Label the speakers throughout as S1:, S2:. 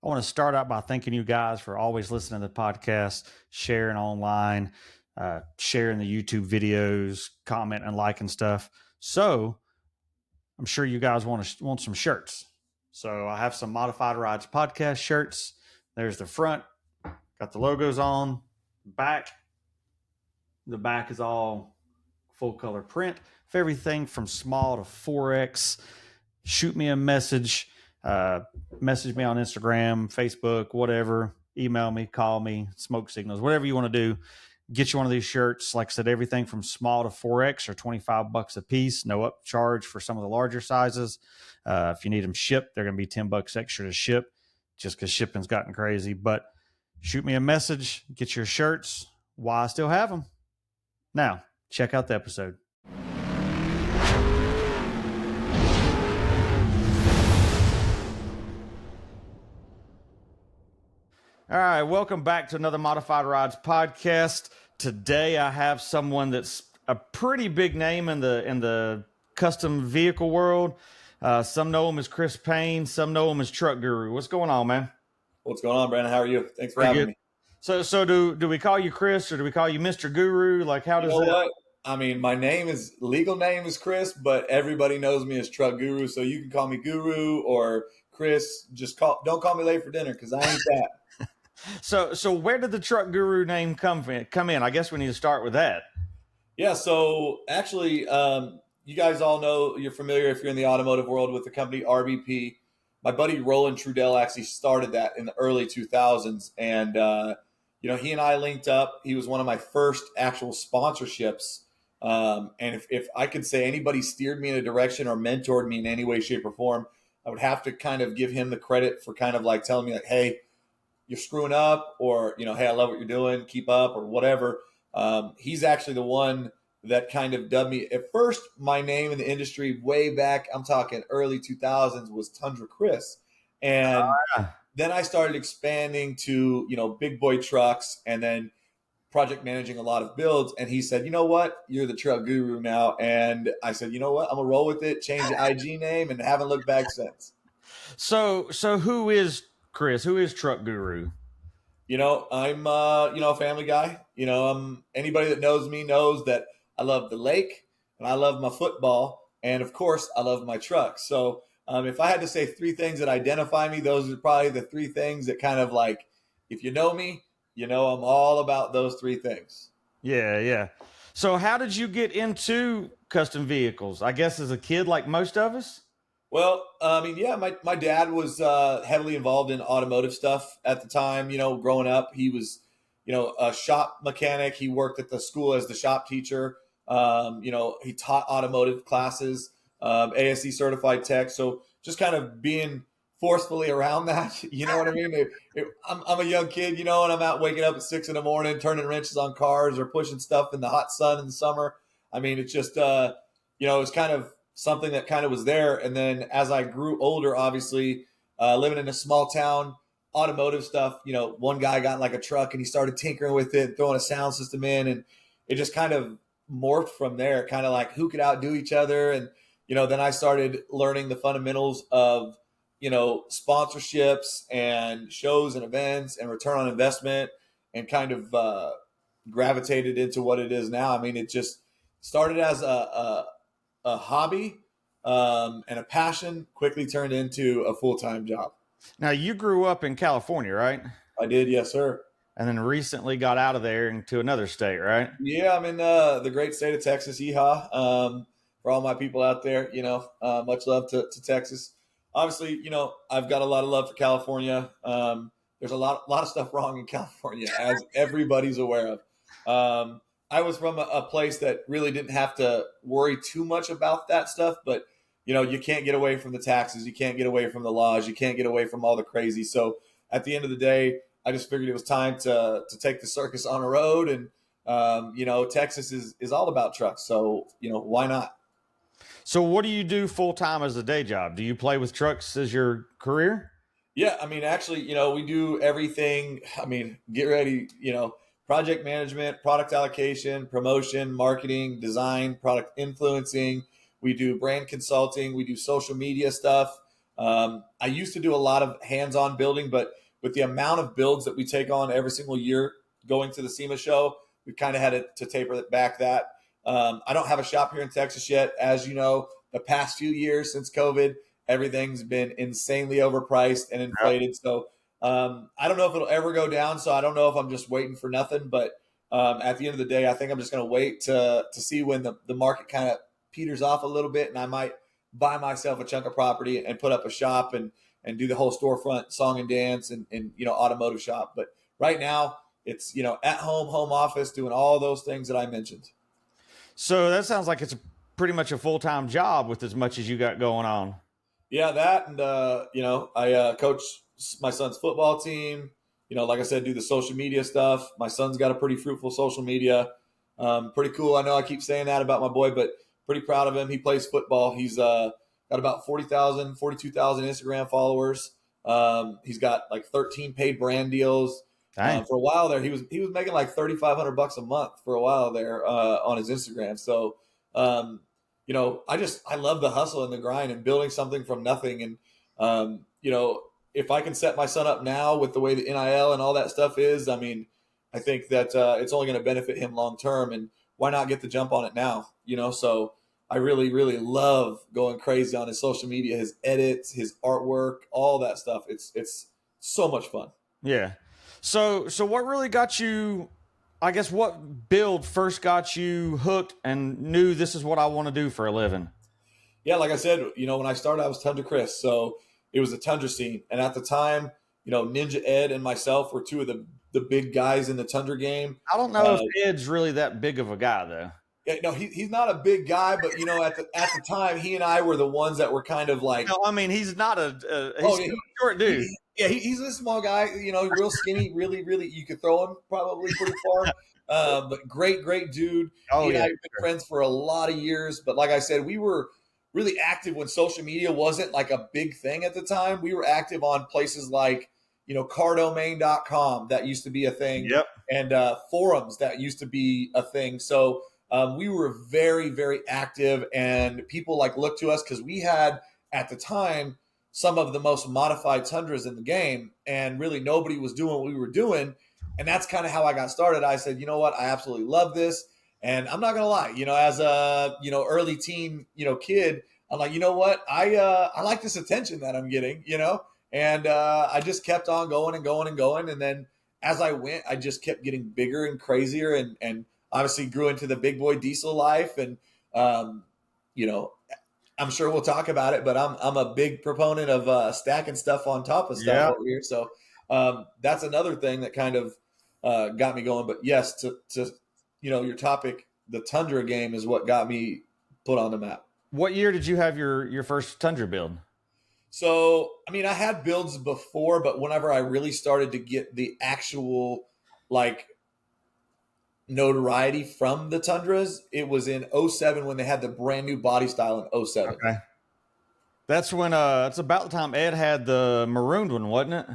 S1: I want to start out by thanking you guys for always listening to the podcast, sharing online, sharing the YouTube videos, commenting and liking stuff. So I'm sure you guys want some shirts. So I have some Modified Rides podcast shirts. There's the front, got the logos on. Back, the back is all full color print for everything from small to 4X. Shoot me a message. Message me on Instagram, Facebook, whatever. Email me, call me, smoke signals, whatever you want to do. Get you one of these shirts. Like I said, everything from small to 4X are $25 a piece. No upcharge for some of the larger sizes. If you need them shipped, they're going to be $10 extra to ship just because shipping's gotten crazy. But shoot me a message, get your shirts while I still have them. Now, check out the episode. All right, welcome back to another Modified Rides podcast. Today I have someone that's a pretty big name in the custom vehicle world. Some know him as Cris Payne, some know him as Truck Guru. What's going on, man?
S2: What's going on, Brandon? How are you? Thanks for having me.
S1: So do we call you Chris or do we call you Mr. Guru? Like, how does that?
S2: What? I mean, my legal name is Chris, but everybody knows me as Truck Guru, so you can call me Guru or Chris. Don't call me late for dinner because I ain't that.
S1: So where did the Truck Guru name come in? I guess we need to start with that.
S2: Yeah, so actually, you guys all know, you're familiar if you're in the automotive world with the company RBP. My buddy Roland Trudell actually started that in the early 2000s, and he and I linked up. He was one of my first actual sponsorships, and if I could say anybody steered me in a direction or mentored me in any way, shape, or form, I would have to kind of give him the credit for kind of like telling me like, hey, you're screwing up, or, hey, I love what you're doing, keep up, or whatever. He's actually the one that kind of dubbed me. At first, my name in the industry way back, I'm talking early 2000s, was Tundra Chris. And then I started expanding to, big boy trucks and then project managing a lot of builds. And he said, you know what? You're the Truck Guru now. And I said, you know what? I'm going to roll with it, change the IG name, and haven't looked back since.
S1: So who is Chris? Who is Truck Guru?
S2: I'm a family guy. Anybody that knows me knows that I love the lake and I love my football, and of course I love my truck. So if I had to say three things that identify me, those are probably the three things that kind of like, if you know me, I'm all about those three things.
S1: Yeah. So how did you get into custom vehicles? I guess as a kid, like most of us?
S2: Well, my dad was heavily involved in automotive stuff at the time. Growing up, he was, a shop mechanic. He worked at the school as the shop teacher. He taught automotive classes, ASE certified tech. So just kind of being forcefully around that, you know what I mean? I'm a young kid, and I'm out waking up at 6 a.m, turning wrenches on cars or pushing stuff in the hot sun in the summer. I mean, it's just, it's kind of something that kind of was there. And then as I grew older, obviously, living in a small town, automotive stuff, one guy got like a truck and he started tinkering with it, throwing a sound system in, and it just kind of morphed from there, kind of like who could outdo each other. And, then I started learning the fundamentals of, sponsorships and shows and events and return on investment, and kind of gravitated into what it is now. I mean, it just started as a hobby and a passion, quickly turned into a full-time job.
S1: Now, you grew up in California, right?
S2: I did, yes, sir.
S1: And then recently got out of there into another state, right?
S2: Yeah, I'm in the great state of Texas. Yeehaw. For all my people out there, much love to Texas. Obviously, I've got a lot of love for California. There's a lot of stuff wrong in California, as everybody's aware of. I was from a place that really didn't have to worry too much about that stuff, but you can't get away from the taxes, you can't get away from the laws, you can't get away from all the crazy. So at the end of the day, I just figured it was time to take the circus on the road, and Texas is all about trucks, so why not?
S1: So what do you do full time as a day job? Do you play with trucks as your career?
S2: Yeah, I mean, actually, we do everything. I mean, get ready, project management, product allocation, promotion, marketing, design, product influencing. We do brand consulting. We do social media stuff. I used to do a lot of hands-on building, but with the amount of builds that we take on every single year going to the SEMA show, we kind of had to taper it back that. I don't have a shop here in Texas yet. As you know, the past few years since COVID, everything's been insanely overpriced and inflated. So I don't know if it'll ever go down. So I don't know if I'm just waiting for nothing. But at the end of the day, I think I'm just going to wait to see when the market kind of peters off a little bit, and I might buy myself a chunk of property and put up a shop and do the whole storefront song and dance and automotive shop. But right now it's at home office doing all those things that I mentioned.
S1: So that sounds like it's pretty much a full-time job with as much as you got going on.
S2: Yeah, that and I coach my son's football team. Like I said, do the social media stuff. My son's got a pretty fruitful social media. Pretty cool. I know I keep saying that about my boy, but pretty proud of him. He plays football. He's got about 40,000, 42,000 Instagram followers. He's got like 13 paid brand deals. For a while there, he was making like $3,500 a month for a while there on his Instagram. So, I love the hustle and the grind and building something from nothing. And if I can set my son up now with the way the NIL and all that stuff is, I mean, I think that it's only going to benefit him long term. And why not get the jump on it now? So I really, really love going crazy on his social media, his edits, his artwork, all that stuff. It's so much fun.
S1: Yeah. So what really got you, I guess, what build first got you hooked and knew this is what I want to do for a living?
S2: Yeah, like I said, when I started, I was Tundra Cris. So it was a Tundra scene. And at the time, Ninja Ed and myself were two of the big guys in the Tundra game.
S1: I don't know if Ed's really that big of a guy, though.
S2: Yeah, no, he's not a big guy, but at the time, he and I were the ones that were kind of like.
S1: No, I mean he's not he's a short dude.
S2: He's a small guy. Real skinny. Really, really, you could throw him probably pretty far. But great dude. He and I have been friends for a lot of years. But like I said, we were really active when social media wasn't like a big thing at the time. We were active on places like cardomain.com, that used to be a thing.
S1: Yep.
S2: And forums that used to be a thing. So. We were very, very active, and people looked to us because we had at the time some of the most modified Tundras in the game, and really nobody was doing what we were doing. And that's kind of how I got started. I said, you know what, I absolutely love this. And I'm not going to lie, as a, early teen, kid, I'm like, you know what, I like this attention that I'm getting, and I just kept on going and going and going. And then as I went, I just kept getting bigger and crazier and obviously grew into the big boy diesel life. And, I'm sure we'll talk about it, but I'm a big proponent of stacking stuff on top of stuff over here. So that's another thing that kind of got me going. But yes, to your topic, the Tundra game is what got me put on the map.
S1: What year did you have your first Tundra build?
S2: So, I mean, I had builds before, but whenever I really started to get the actual notoriety from the Tundras, it was in 07 when they had the brand new body style in 07.
S1: Okay. That's when it's about the time Ed had the marooned one, wasn't it?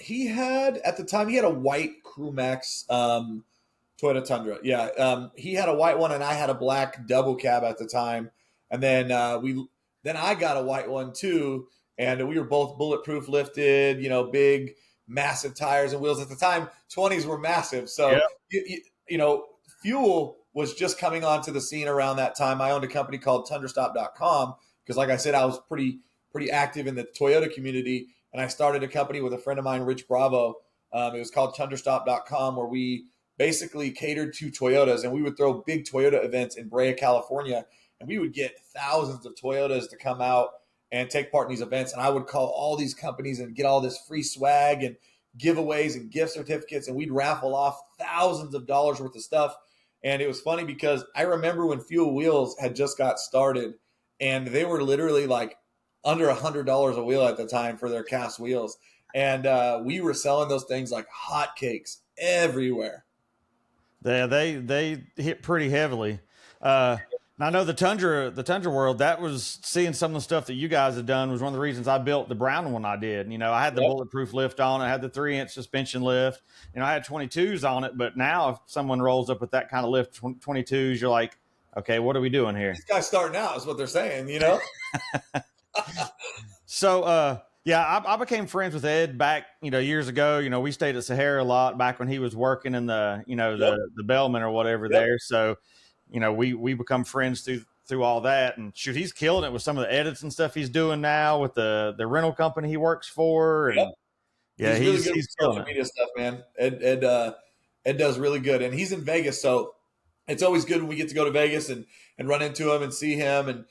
S2: He had at the time he had a white Crew Max Toyota Tundra. Yeah. He had a white one and I had a black double cab at the time. And then then I got a white one too, and we were both bulletproof lifted, big massive tires and wheels. At the time 20s were massive, so fuel was just coming onto the scene around that time. I owned a company called tundrastop.com because like I said, I was pretty active in the Toyota community, and I started a company with a friend of mine, Rich Bravo. It was called tundrastop.com, where we basically catered to Toyotas, and we would throw big Toyota events in Brea, California, and we would get thousands of Toyotas to come out and take part in these events. And I would call all these companies and get all this free swag and giveaways and gift certificates, and we'd raffle off thousands of dollars worth of stuff. And it was funny because I remember when Fuel Wheels had just got started, and they were literally like under $100 a wheel at the time for their cast wheels. And we were selling those things like hotcakes everywhere.
S1: Yeah, they hit pretty heavily. And I know the Tundra world, that was seeing some of the stuff that you guys have done was one of the reasons I built the brown one I did. I had the bulletproof lift on it. I had the 3-inch suspension lift. I had 22s on it, but now if someone rolls up with that kind of lift, 22s, you're like, okay, what are we doing here?
S2: These guys starting out is what they're saying,
S1: So, yeah, I became friends with Ed back, years ago. We stayed at Sahara a lot back when he was working in the,
S2: Yep.
S1: the bellman or whatever
S2: Yep.
S1: there. So, we become friends through all that. And shoot, he's killing it with some of the edits and stuff he's doing now with the rental company he works for.
S2: Yep.
S1: And yeah,
S2: He's really good with
S1: he's killing
S2: social
S1: it.
S2: media stuff, man. Ed does really good, and he's in Vegas, so it's always good when we get to go to Vegas and run into him and see him and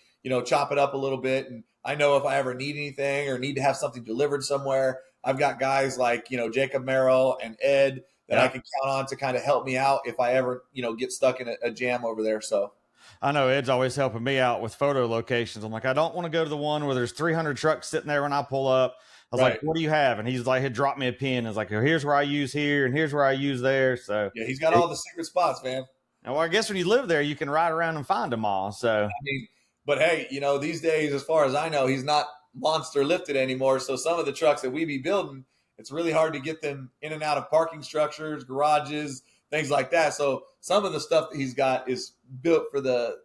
S2: chop it up a little bit. And I know if I ever need anything or need to have something delivered somewhere, I've got guys like Jacob Merrill and Ed that I
S1: Yeah.
S2: can count on to kind of help me out if I ever get stuck in a jam over there. So
S1: I know Ed's always helping me out with photo locations. I'm like, I don't want to go to the one where there's 300 trucks sitting there when I pull up. I was like,
S2: right,
S1: what do you have? And he's like, he dropped me a pin. It's like, here's where I use here and here's where I use there. So,
S2: yeah, he's got all the secret spots, man.
S1: well, I guess when you live there, you can ride around and find them all. So,
S2: I mean, but hey, these days, as far as I know, he's not monster lifted anymore. So some of the trucks that we be building, it's really hard to get them in and out of parking structures, garages, things like that. So some of the stuff that he's got is built for the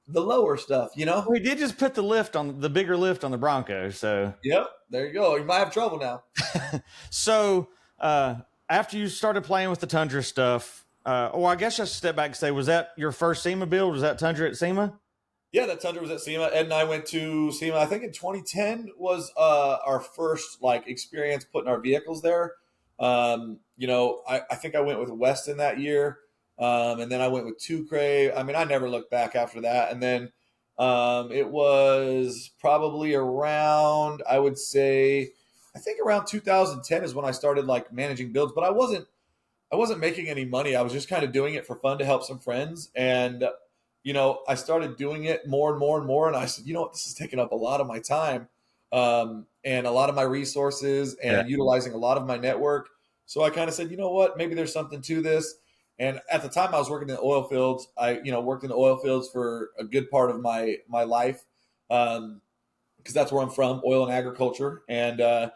S2: lower stuff,
S1: well, he did just put the bigger lift on the Bronco. So,
S2: Yep, there you go. You might have trouble now.
S1: so after you started playing with the Tundra stuff, I guess I should step back and say, was that your first SEMA build? Was that Tundra at SEMA?
S2: Yeah, that Tundra was at SEMA. Ed and I went to SEMA. I think in 2010 was our first experience putting our vehicles there. I think I went with Weston that year, and then I went with Two Cray. I mean, I never looked back after that. And then it was probably around, I would say, I think around 2010 is when I started managing builds. But I wasn't making any money. I was just kind of doing it for fun to help some friends. And I started doing it more and more and more. And I said, what, this is taking up a lot of my time and a lot of my resources
S1: Yeah.
S2: and utilizing a lot of my network. So I kind of said, you know what, maybe there's something to this. And at the time I was working in the oil fields. I, worked in the oil fields for a good part of my life because that's where I'm from, oil and agriculture. And, I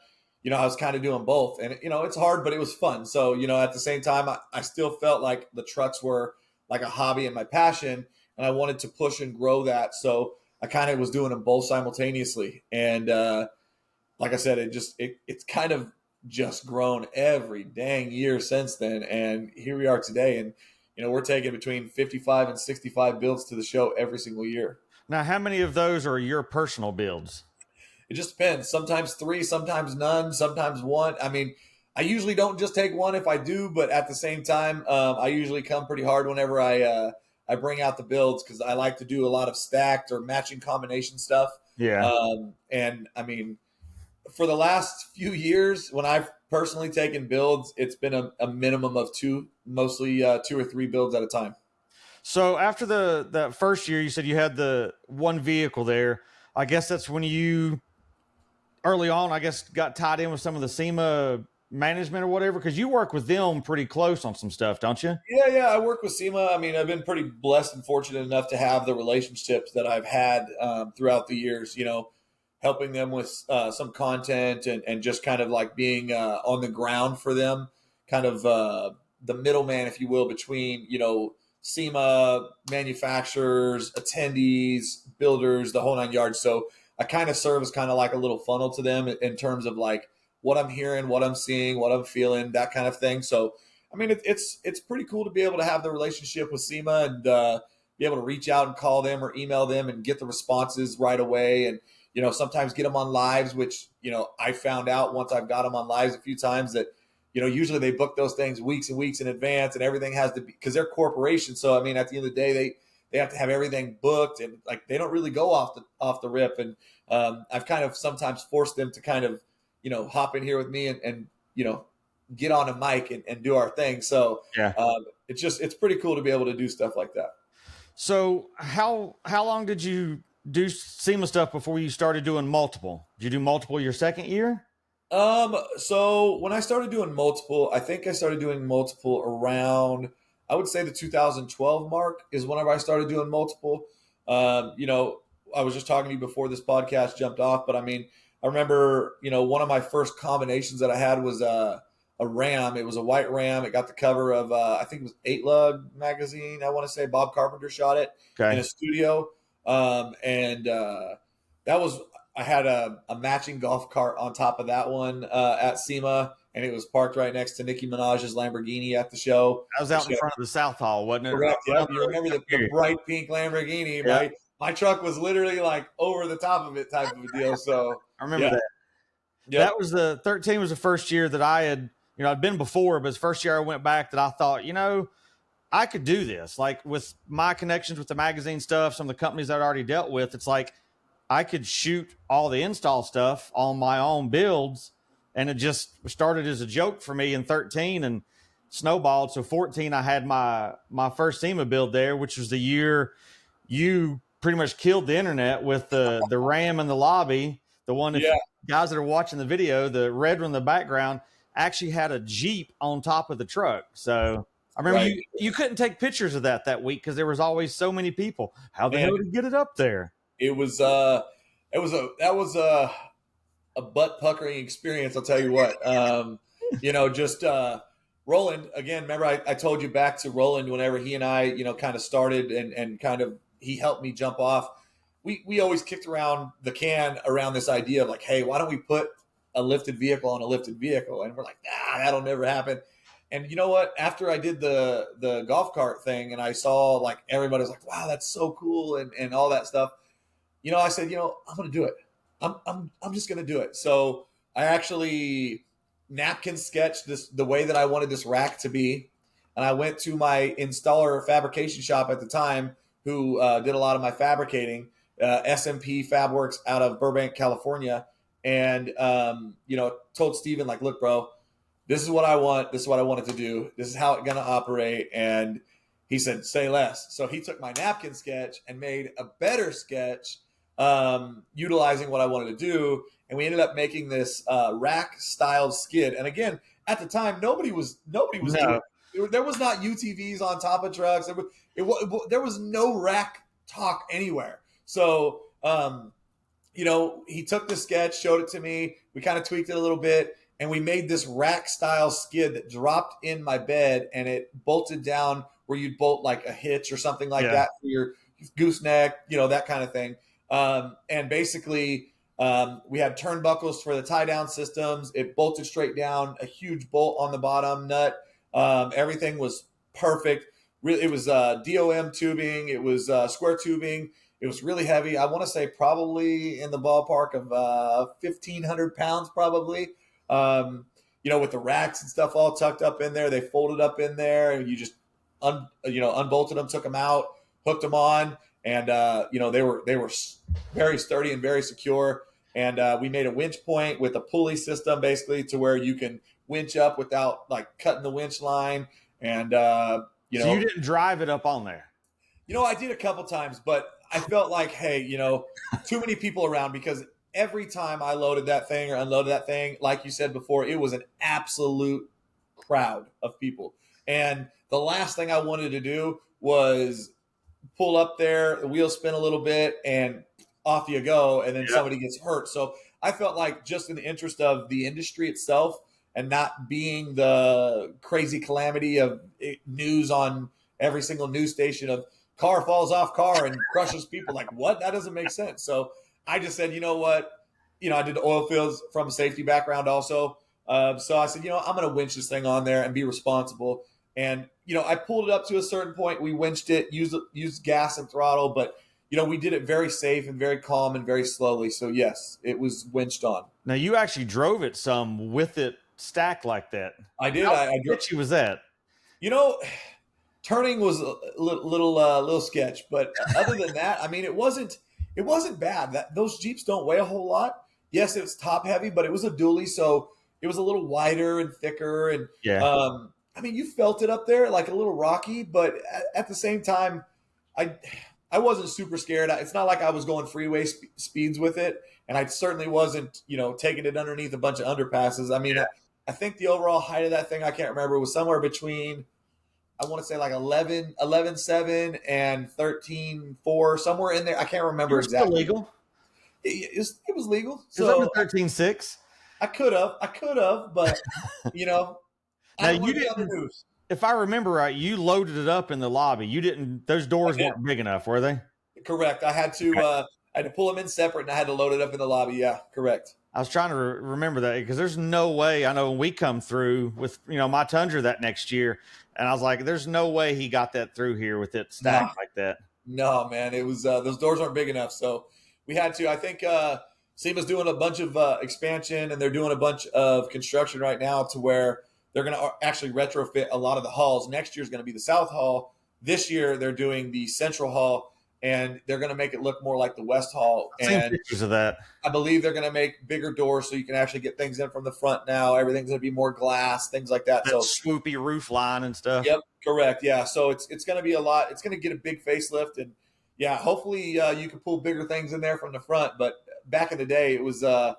S2: was kind of doing both. And, it's hard, but it was fun. So, at the same time, I still felt like the trucks were like a hobby and my passion, and I wanted to push and grow that. So I kind of was doing them both simultaneously. And like I said, it's kind of just grown every dang year since then. And here we are today. And, we're taking between 55 and 65 builds to the show every single year.
S1: Now, how many of those are your personal builds?
S2: It just depends. Sometimes 3, sometimes none, sometimes 1. I mean, I usually don't just take 1 if I do, but at the same time, I usually come pretty hard whenever I bring out the builds because I like to do a lot of stacked or matching combination stuff.
S1: Yeah.
S2: And I mean, for the last few years, when I've personally taken builds, it's been a minimum of 2, mostly 2 or 3 builds at a time.
S1: So after that first year, you said you had the one vehicle there. I guess that's when you early on, I guess, got tied in with some of the SEMA management or whatever, because you work with them pretty close on some stuff, don't you?
S2: Yeah. I work with SEMA. I mean, I've been pretty blessed and fortunate enough to have the relationships that I've had throughout the years, helping them with some content and just kind of being on the ground for them, kind of the middleman, if you will, between, SEMA manufacturers, attendees, builders, the whole 9 yards. So I kind of serve as kind of like a little funnel to them in terms of what I'm hearing, what I'm seeing, what I'm feeling, that kind of thing. So, I mean, it's pretty cool to be able to have the relationship with SEMA and be able to reach out and call them or email them and get the responses right away. And, sometimes get them on lives, which, I found out once I've got them on lives a few times that, usually they book those things weeks and weeks in advance and everything has to be because they're corporations. So, I mean, at the end of the day, they have to have everything booked and they don't really go off the rip. And I've kind of sometimes forced them to kind of, hop in here with me and get on a mic and do our thing. So
S1: Yeah.
S2: It's pretty cool to be able to do stuff like that.
S1: So how long did you do SEMA stuff before you started doing multiple? Did you do multiple your second year?
S2: So when I started doing multiple, I think I started doing multiple around, I would say the 2012 mark is whenever I started doing multiple. I was just talking to you before this podcast jumped off, but I mean, I remember, one of my first combinations that I had was a Ram. It was a white Ram. It got the cover of, I think it was 8 Lug magazine. I want to say Bob Carpenter shot it in
S1: Okay.
S2: a studio. And that was, I had a matching golf cart on top of that one at SEMA, and it was parked right next to Nicki Minaj's Lamborghini at the show.
S1: I was out in front of the South Hall, wasn't it?
S2: Correct.
S1: Right
S2: Yep. You remember the bright pink Lamborghini?
S1: Yeah,
S2: My truck was literally like over the top of it, type of a deal. So
S1: I remember
S2: yeah,
S1: that.
S2: yep.
S1: That was 13 was the first year that I had, I'd been before, but it's the first year I went back that I thought, I could do this. Like with my connections with the magazine stuff, some of the companies I'd already dealt with, it's like I could shoot all the install stuff on my own builds. And it just started as a joke for me in 13 and snowballed. So 14, I had my first SEMA build there, which was the year you pretty much killed the internet with the Ram in the lobby. The one, if guys that are watching the video, the red one in the background actually had a Jeep on top of the truck. So I remember you couldn't take pictures of that week because there was always so many people. How the hell did you get it up there?
S2: That was a butt puckering experience. I'll tell you what. Just Roland again. Remember, I told you back to Roland whenever he and I, kind of started and kind of he helped me jump off. We always kicked around the can around this idea of like, hey, why don't we put a lifted vehicle on a lifted vehicle? And we're like, nah, that'll never happen. And you know what? After I did the golf cart thing and I saw like everybody's like, wow, that's so cool and all that stuff. I said, I'm going to do it. I'm just going to do it. So I actually napkin sketched the way that I wanted this rack to be. And I went to my installer fabrication shop at the time who did a lot of my fabricating, SMP Fabworks out of Burbank, California. And, told Steven, like, look, bro, this is what I want. This is what I wanted to do. This is how it's going to operate. And he said, say less. So he took my napkin sketch and made a better sketch utilizing what I wanted to do. And we ended up making this rack styled skid. And again, at the time, nobody was
S1: No.
S2: there was not UTVs on top of trucks. There was no rack talk anywhere. So, he took the sketch, showed it to me. We kind of tweaked it a little bit, and we made this rack style skid that dropped in my bed, and it bolted down where you'd bolt like a hitch or something like that for your gooseneck, that kind of thing. And basically, we had turnbuckles for the tie down systems. It bolted straight down, a huge bolt on the bottom nut. Everything was perfect. It was DOM tubing. It was square tubing. It was really heavy. I want to say probably in the ballpark of 1,500 pounds, probably. With the racks and stuff all tucked up in there, they folded up in there, and you just unbolted them, took them out, hooked them on, and they were very sturdy and very secure. And we made a winch point with a pulley system, basically, to where you can winch up without like cutting the winch line. And
S1: so you didn't drive it up on there.
S2: I did a couple times, but I felt like, hey, too many people around, because every time I loaded that thing or unloaded that thing, like you said before, it was an absolute crowd of people. And the last thing I wanted to do was pull up there, the wheels spin a little bit, and off you go, and then somebody gets hurt. So I felt like, just in the interest of the industry itself and not being the crazy calamity of news on every single news station of car falls off car and crushes people, like, what? That doesn't make sense. So I just said, you know what? I did the oil fields from a safety background also. So I said, I'm going to winch this thing on there and be responsible. And, I pulled it up to a certain point. We winched it, used gas and throttle, but, we did it very safe and very calm and very slowly. So, yes, it was winched on.
S1: Now, you actually drove it some with it stacked like that.
S2: I did.
S1: How sketchy was that?
S2: Turning was a little sketch, but other than that, I mean, it wasn't bad. Those Jeeps don't weigh a whole lot. Yes, it was top heavy, but it was a dually, so it was a little wider and thicker. And you felt it up there, like a little rocky, but at the same time, I wasn't super scared. It's not like I was going freeway speeds with it, and I certainly wasn't, taking it underneath a bunch of underpasses. I mean, I think the overall height of that thing, I can't remember, was somewhere between, I want to say like 11.7 and 13.4, somewhere in there. I can't remember exactly.
S1: Still legal?
S2: It was legal.
S1: So up to 13.6.
S2: I could have, but
S1: now you didn't. If I remember right, you loaded it up in the lobby. You didn't. Those doors weren't big enough, were they?
S2: Correct. I had to. I had to pull them in separate, and I had to load it up in the lobby. Yeah, correct.
S1: I was trying to remember that because there's no way. I know when we come through with my Tundra that next year, and I was like, "There's no way he got that through here with it
S2: No,
S1: stacked like that."
S2: no, man. It was those doors aren't big enough, so we had to. I think SEMA's doing a bunch of expansion, and they're doing a bunch of construction right now to where they're going to actually retrofit a lot of the halls. Next year is going to be the South Hall. This year they're doing the Central Hall, and they're going to make it look more like the West Hall.
S1: I've seen
S2: And
S1: pictures of that.
S2: I believe they're going to make bigger doors so you can actually get things in from the front now. Everything's going to be more glass, things like that.
S1: That
S2: So,
S1: swoopy roof line and stuff.
S2: yep, correct. Yeah. So it's going to be a lot. It's going to get a big facelift, and yeah, hopefully you can pull bigger things in there from the front. But back in the day, it was a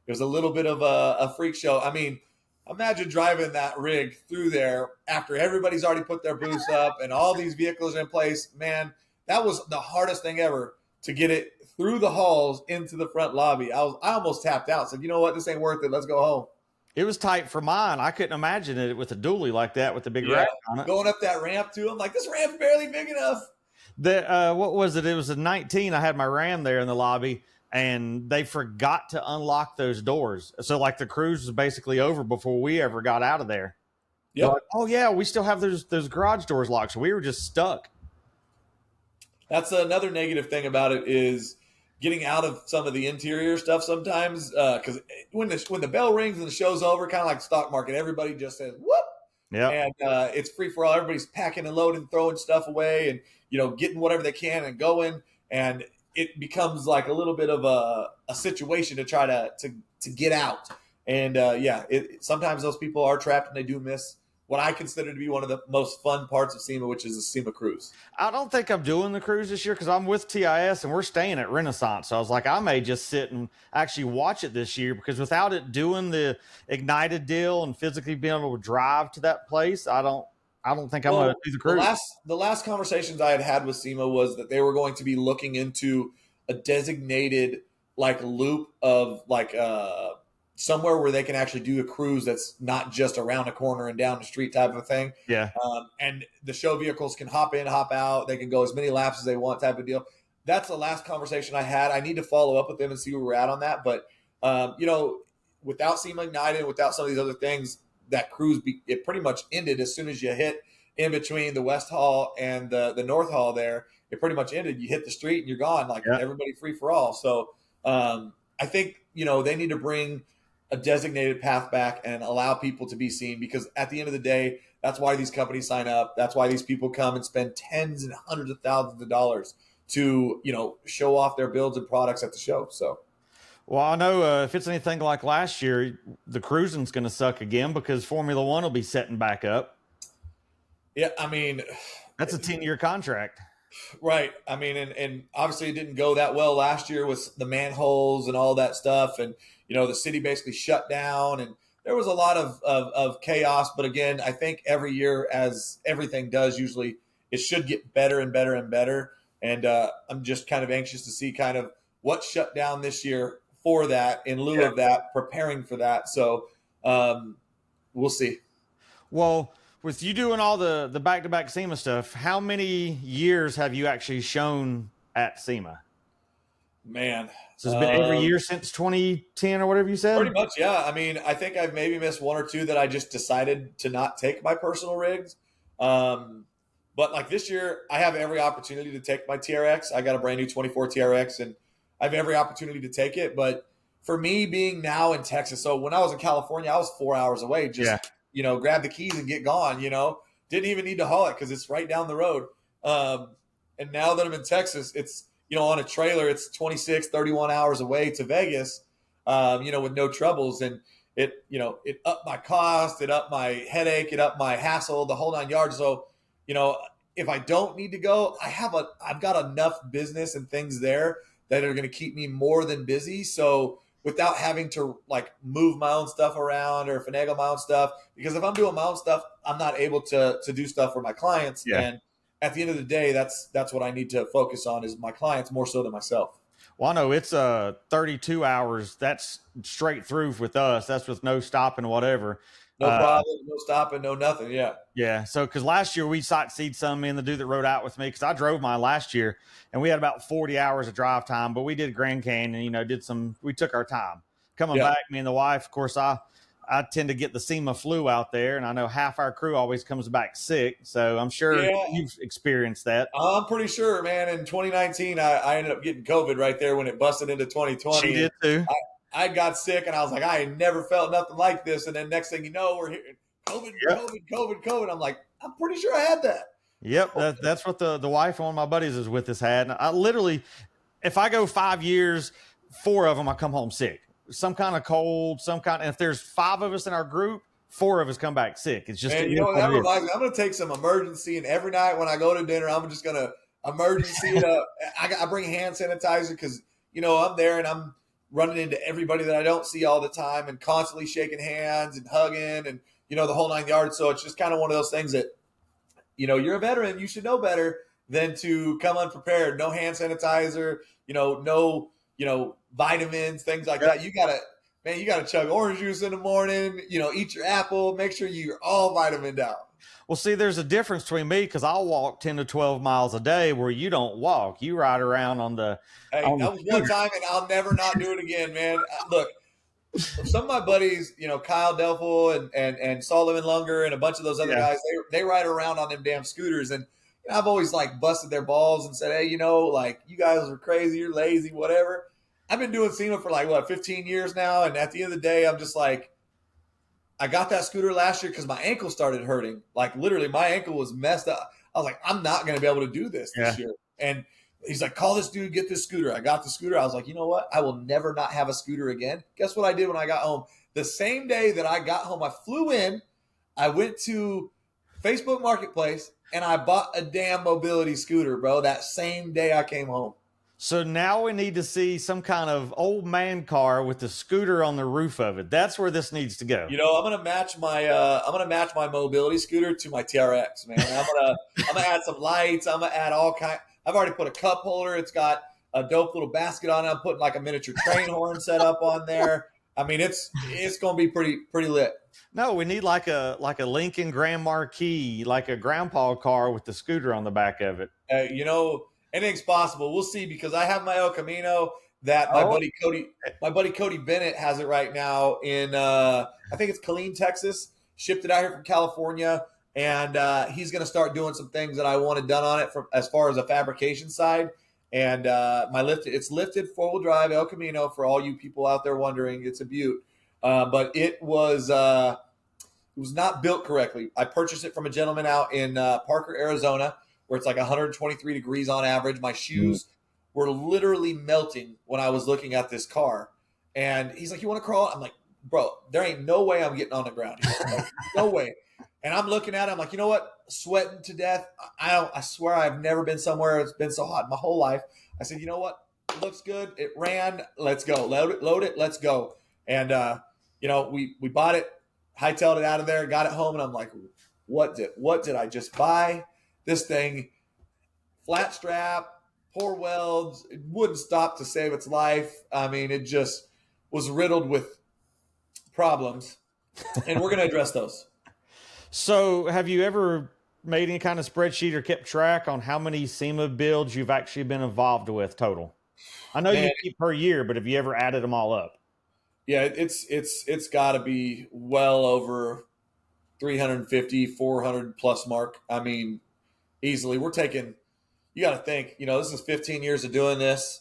S2: little bit of a freak show. I mean, imagine driving that rig through there after everybody's already put their booths up and all these vehicles are in place. Man, that was the hardest thing ever to get it through the halls into the front lobby. I almost tapped out. Said, you know what, this ain't worth it. Let's go home.
S1: It was tight for mine. I couldn't imagine it with a dually like that with the big rack on it.
S2: Going up that ramp too. I'm like, this ramp's barely big enough.
S1: What was it? It was a 19. I had my Ram there in the lobby, and they forgot to unlock those doors. So like the cruise was basically over before we ever got out of there.
S2: Yep.
S1: Like, oh yeah, we still have those garage doors locked. So we were just stuck.
S2: That's another negative thing about it is getting out of some of the interior stuff sometimes. Because when the bell rings and the show's over, kind of like stock market, everybody just says whoop.
S1: Yeah.
S2: And it's free for all. Everybody's packing and loading, throwing stuff away, and getting whatever they can and going. And it becomes like a little bit of a situation to try to get out. And sometimes those people are trapped and they do miss what I consider to be one of the most fun parts of SEMA, which is the SEMA cruise.
S1: I don't think I'm doing the cruise this year because I'm with TIS and we're staying at Renaissance. So I was like, I may just sit and actually watch it this year because without it doing the Ignited deal and physically being able to drive to that place, I don't think I'm going to do the cruise.
S2: The last conversations I had with SEMA was that they were going to be looking into a designated like loop of like somewhere where they can actually do a cruise that's not just around a corner and down the street type of thing.
S1: Yeah.
S2: And the show vehicles can hop in, hop out. They can go as many laps as they want type of deal. That's the last conversation I had. I need to follow up with them and see where we're at on that. But, without SEMA Ignited, without some of these other things, that cruise, it pretty much ended as soon as you hit in between the West Hall and the North Hall there. It pretty much ended. You hit the street and you're gone, like everybody free for all. So I think, they need to bring a designated path back and allow people to be seen, because at the end of the day, that's why these companies sign up. That's why these people come and spend tens and hundreds of thousands of dollars to, show off their builds and products at the show. So,
S1: well, I know if it's anything like last year, the cruising's going to suck again because Formula One will be setting back up.
S2: Yeah, I mean,
S1: that's a 10-year contract.
S2: Right. I mean, and obviously it didn't go that well last year with the manholes and all that stuff. And, the city basically shut down and there was a lot of chaos. But again, I think every year, as everything does, usually it should get better and better and better. And I'm just kind of anxious to see kind of what shut down this year for that, in lieu of that, preparing for that. So we'll see. Well,
S1: with you doing all the back-to-back SEMA stuff, how many years have you actually shown at SEMA?
S2: Man.
S1: So it's been every year since 2010 or whatever you said?
S2: Pretty much, yeah. I mean, I think I've maybe missed one or two that I just decided to not take my personal rigs. But like this year, I have every opportunity to take my TRX. I got a brand new 24 TRX, and I have every opportunity to take it. But for me, being now in Texas, so when I was in California, I was 4 hours away. Just grab the keys and get gone. Didn't even need to haul it because it's right down the road. And now that I'm in Texas, it's on a trailer, it's 26, 31 hours away to Vegas. With no troubles, and it upped my cost, it upped my headache, it upped my hassle, the whole 9 yards. So, if I don't need to go, I've got enough business and things there that are going to keep me more than busy. So without having to like move my own stuff around or finagle my own stuff, because if I'm doing my own stuff, I'm not able to do stuff for my clients. Yeah. And at the end of the day, that's what I need to focus on, is my clients more so than myself.
S1: Well, I know it's 32 hours. That's straight through with us. That's with no stopping, whatever.
S2: No problem, no stopping, no nothing. Yeah.
S1: Yeah. So, because last year we sightseed some, me and the dude that rode out with me, because I drove mine last year and we had about 40 hours of drive time, but we did Grand Canyon, we took our time. Coming
S2: Yeah.
S1: back, me and the wife, of course, I tend to get the SEMA flu out there, and I know half our crew always comes back sick. So I'm sure
S2: Yeah.
S1: you've experienced that.
S2: I'm pretty sure, man. In 2019, I ended up getting COVID right there when it busted into 2020.
S1: She did too.
S2: I got sick, and I was like, I never felt nothing like this. And then next thing you know, we're hearing COVID,
S1: Yep.
S2: COVID. I'm like, I'm pretty sure I had that.
S1: Yep, that's what the wife of one of my buddies is with has had. And I literally, if I go 5 years, 4 of them I come home sick, some kind of cold, and if there's 5 of us in our group, 4 of us come back sick. It's just,
S2: And you know what that reminds me? I'm going to take some emergency, and every night when I go to dinner, I'm just going to emergency it up. I bring hand sanitizer because I'm there and I'm running into everybody that I don't see all the time and constantly shaking hands and hugging and the whole 9 yards. So it's just kind of one of those things that you're a veteran, you should know better than to come unprepared. No hand sanitizer, no vitamins, things like that. You gotta chug orange juice in the morning, eat your apple, make sure you're all vitamined out.
S1: Well, see, there's a difference between me because I'll walk 10 to 12 miles a day where you don't walk. You ride around on the.
S2: Hey, that was one time, and I'll never not do it again, man. Look, some of my buddies, Kyle Delfel and Solomon Lunger and a bunch of those other guys, they ride around on them damn scooters. And I've always busted their balls and said, hey, you guys are crazy, you're lazy, whatever. I've been doing SEMA for 15 years now. And at the end of the day, I'm just like, I got that scooter last year because my ankle started hurting. Like literally my ankle was messed up. I was like, I'm not going to be able to do this year. And he's like, call this dude, get this scooter. I got the scooter. I was like, you know what? I will never not have a scooter again. Guess what I did when I got home? The same day that I got home, I flew in, I went to Facebook Marketplace, and I bought a damn mobility scooter, bro, that same day I came home.
S1: So now we need to see some kind of old man car with the scooter on the roof of it. That's where this needs to go.
S2: I'm gonna match my mobility scooter to my TRX, man. I'm gonna add some lights. I'm gonna add all kind. I've already put a cup holder. It's got a dope little basket on it. I'm putting a miniature train horn set up on there. I mean, it's gonna be pretty lit.
S1: No, we need like a Lincoln Grand Marquis, like a grandpa car with the scooter on the back of it.
S2: Anything's possible. We'll see, because I have my El Camino that my buddy Cody Bennett has it right now in I think it's Killeen, Texas. Shipped it out here from California. And he's going to start doing some things that I wanted done on it as far as a fabrication side. And it's lifted 4-wheel drive El Camino for all you people out there wondering. It's a beaut. But it was not built correctly. I purchased it from a gentleman out in Parker, Arizona, where it's 123 degrees on average. My shoes were literally melting when I was looking at this car. And he's like, you want to crawl? I'm like, bro, there ain't no way I'm getting on the ground here. No way. And I'm looking at it. I'm like, you know what? Sweating to death. I swear I've never been somewhere it's been so hot my whole life. I said, you know what? It looks good. It ran. Let's go. Load it. Let's go. And, we bought it, hightailed it out of there, got it home. And I'm like, what did I just buy? This thing, flat strap, poor welds. It wouldn't stop to save its life. I mean, it just was riddled with problems. And we're going to address those.
S1: So have you ever made any kind of spreadsheet or kept track on how many SEMA builds you've actually been involved with total? I know you keep per year, but have you ever added them all up?
S2: Yeah, it's got to be well over 350, 400 plus mark. I mean, easily. We're taking, you got to think, this is 15 years of doing this.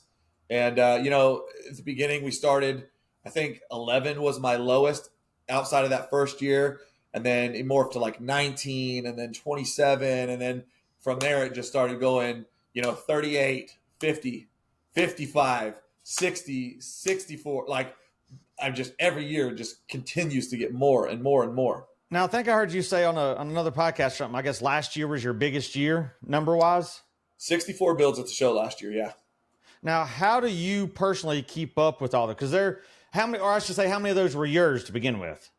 S2: And, at the beginning we started, I think 11 was my lowest outside of that first year. And then it morphed to 19 and then 27. And then from there, it just started going, 38, 50, 55, 60, 64. Every year just continues to get more and more and more.
S1: Now, I think I heard you say on another podcast something. I guess last year was your biggest year number wise.
S2: 64 builds at the show last year. Yeah.
S1: Now, how do you personally keep up with all that? Because how many of those were yours to begin with?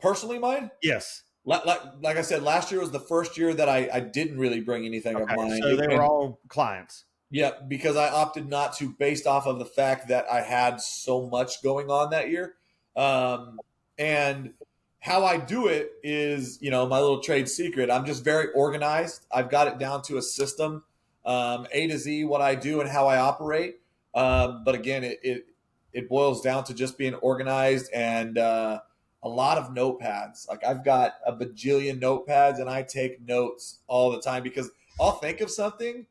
S2: Personally mine?
S1: Yes.
S2: Like I said, last year was the first year that I didn't really bring anything of mine.
S1: So they were all clients.
S2: Yeah, because I opted not to based off of the fact that I had so much going on that year. And how I do it is, my little trade secret. I'm just very organized. I've got it down to a system, A to Z, what I do and how I operate. But again, it boils down to just being organized and a lot of notepads. Like I've got a bajillion notepads and I take notes all the time because I'll think of something,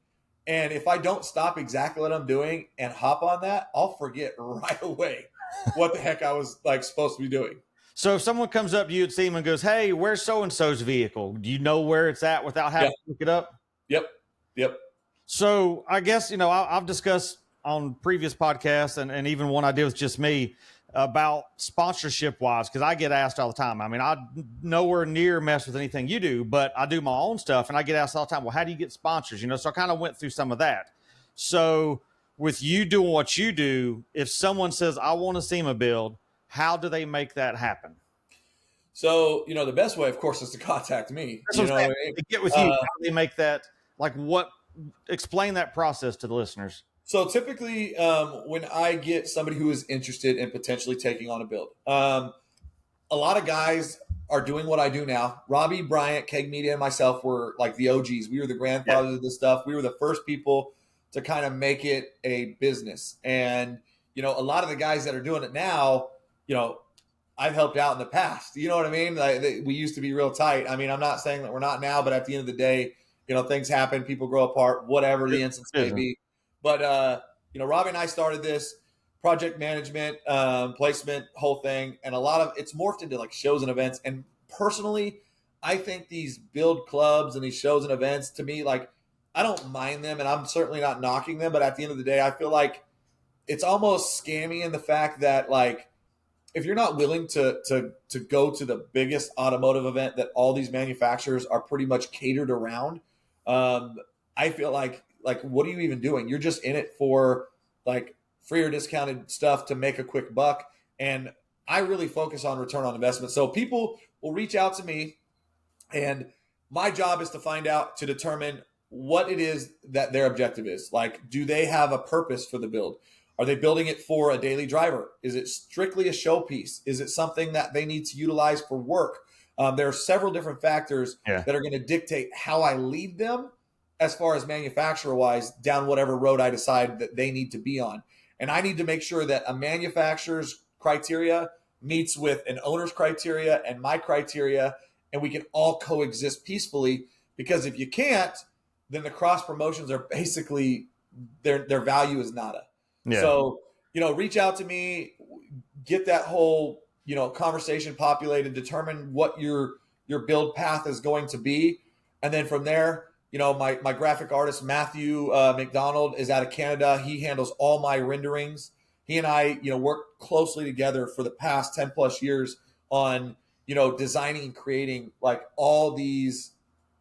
S2: and if I don't stop exactly what I'm doing and hop on that, I'll forget right away what the heck I was like supposed to be doing.
S1: So if someone comes up to you at SEMA and goes, "Hey, where's so and so's vehicle?" Do you know where it's at without
S2: Yeah.
S1: having to look it up?
S2: Yep. Yep.
S1: So I guess I've discussed on previous podcasts and even one I did with just me about sponsorship wise, because I get asked all the time. I mean, I nowhere near mess with anything you do, but I do my own stuff, and I get asked all the time, well, how do you get sponsors? So I kind of went through some of that. So with you doing what you do, if someone says, I want a SEMA build, how do they make that happen?
S2: So, the best way, of course, is to contact me.
S1: That's what I'm saying. To get with you, how do they make that? Like what? Explain that process to the listeners.
S2: So typically, when I get somebody who is interested in potentially taking on a build, a lot of guys are doing what I do now. Robbie Bryant, Keg Media, and myself were like the OGs. We were the grandfathers of this stuff. We were the first people to kind of make it a business. And, a lot of the guys that are doing it now, I've helped out in the past. You know what I mean? We used to be real tight. I mean, I'm not saying that we're not now, but at the end of the day, things happen, people grow apart, whatever the instance may be. But, Robbie and I started this project management, placement, whole thing. And a lot of it's morphed into like shows and events. And personally, I think these build clubs and these shows and events, to me, like, I don't mind them and I'm certainly not knocking them. But at the end of the day, I feel like it's almost scammy in the fact that, like, if you're not willing to go to the biggest automotive event that all these manufacturers are pretty much catered around, I feel like what are you even doing? You're just in it for like free or discounted stuff to make a quick buck. And I really focus on return on investment. So people will reach out to me, and my job is to determine what it is that their objective is. Like, do they have a purpose for the build? Are they building it for a daily driver? Is it strictly a showpiece? Is it something that they need to utilize for work? There are several different factors that are going to dictate how I lead them as far as manufacturer-wise down whatever road I decide that they need to be on. And I need to make sure that a manufacturer's criteria meets with an owner's criteria and my criteria, and we can all coexist peacefully. Because if you can't, then the cross promotions are basically their value is nada. Yeah. So, reach out to me, get that whole, conversation populated, determine what your build path is going to be. And then from there, my graphic artist, Matthew McDonald, is out of Canada. He handles all my renderings. He and I, work closely together for the past 10 plus years on, designing and creating like all these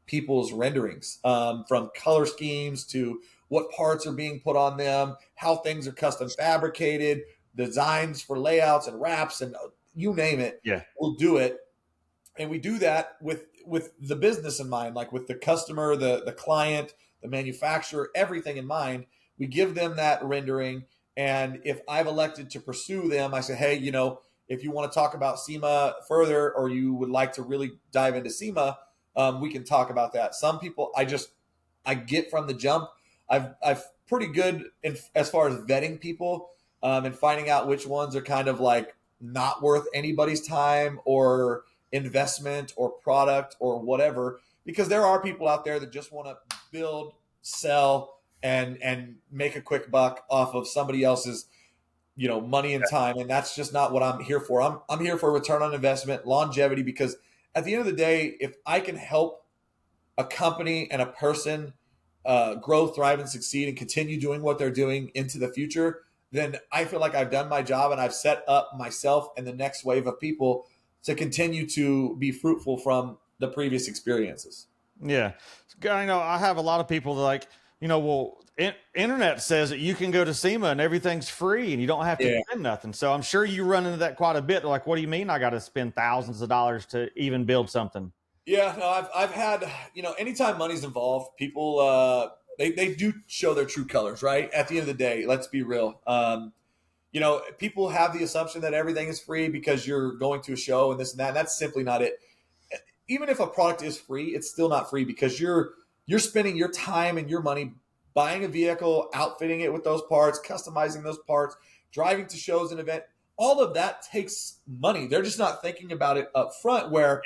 S2: people's renderings, from color schemes to what parts are being put on them, how things are custom fabricated, designs for layouts and wraps, and you name it. Yeah, we'll do it. And we do that with the business in mind, like with the customer, the client, the manufacturer, everything in mind. We give them that rendering. And if I've elected to pursue them, I say, hey, if you want to talk about SEMA further, or you would like to really dive into SEMA, we can talk about that. Some people I get from the jump. I've pretty good as far as vetting people, and finding out which ones are kind of like not worth anybody's time or investment or product or whatever, because there are people out there that just want to build, sell, and make a quick buck off of somebody else's money and time, and that's just not what I'm here for. I'm here for return on investment, longevity, because at the end of the day, if I can help a company and a person grow, thrive, and succeed and continue doing what they're doing into the future, then I feel like I've done my job and I've set up myself and the next wave of people to continue to be fruitful from the previous experiences.
S1: Yeah. I have a lot of people that like, internet says that you can go to SEMA and everything's free and you don't have to spend nothing. So I'm sure you run into that quite a bit. They're like, what do you mean I got to spend thousands of dollars to even build something?
S2: Yeah, no, I've had, anytime money's involved, people they do show their true colors, right? At the end of the day, let's be real. People have the assumption that everything is free because you're going to a show and this and that. And that's simply not it. Even if a product is free, it's still not free because you're spending your time and your money buying a vehicle, outfitting it with those parts, customizing those parts, driving to shows and events. All of that takes money. They're just not thinking about it up front where,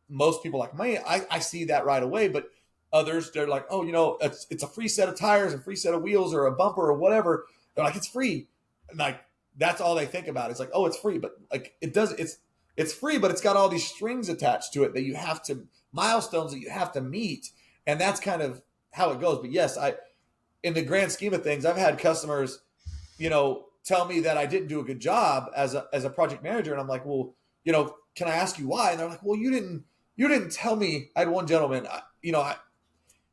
S2: most people like me, I see that right away, but others, they're like, oh, it's a free set of tires, a free set of wheels or a bumper or whatever. They're like, it's free. And like, that's all they think about. It's like, oh, it's free. But like, it's free, but it's got all these strings attached to it that you have to, milestones that you have to meet. And that's kind of how it goes. But yes, in the grand scheme of things, I've had customers, tell me that I didn't do a good job as a project manager. And I'm like, well, can I ask you why? And they're like, well, you didn't tell me. I had one gentleman,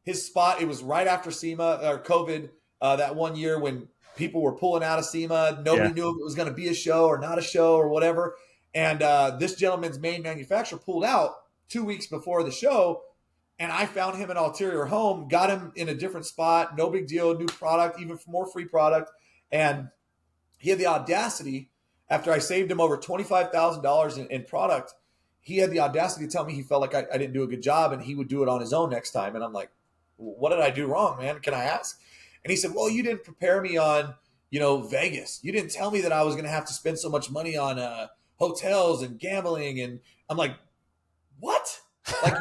S2: his spot, it was right after SEMA or COVID, that one year when people were pulling out of SEMA. Nobody knew if it was going to be a show or not a show or whatever. And this gentleman's main manufacturer pulled out 2 weeks before the show. And I found him an ulterior home, got him in a different spot. No big deal, new product, even more free product. And he had the audacity, after I saved him over $25,000 in product, he had the audacity to tell me he felt like I didn't do a good job and he would do it on his own next time. And I'm like, what did I do wrong, man? Can I ask? And he said, well, you didn't prepare me on, Vegas. You didn't tell me that I was going to have to spend so much money on hotels and gambling. And I'm like, what? Like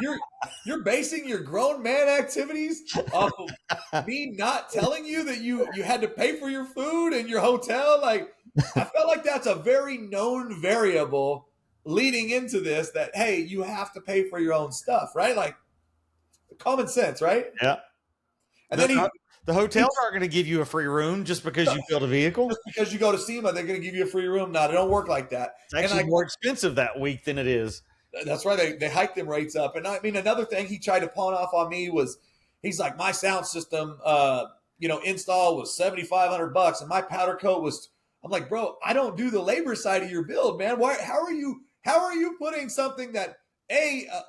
S2: you're basing your grown man activities off of me not telling you that you had to pay for your food and your hotel? Like, I felt like that's a very known variable leading into this, that, hey, you have to pay for your own stuff, right? Like, common sense, right?
S1: Yeah.
S2: And then
S1: the hotels aren't going to give you a free room just because you build a vehicle.
S2: Just because you go to SEMA, they're going to give you a free room. No, they don't work like that.
S1: It's actually more expensive that week than it is.
S2: That's right. They hiked them rates up. And I mean, another thing he tried to pawn off on me was, he's like, my sound system, install was $7,500 and my powder coat was. I'm like, bro, I don't do the labor side of your build, man. Why? How are you putting something that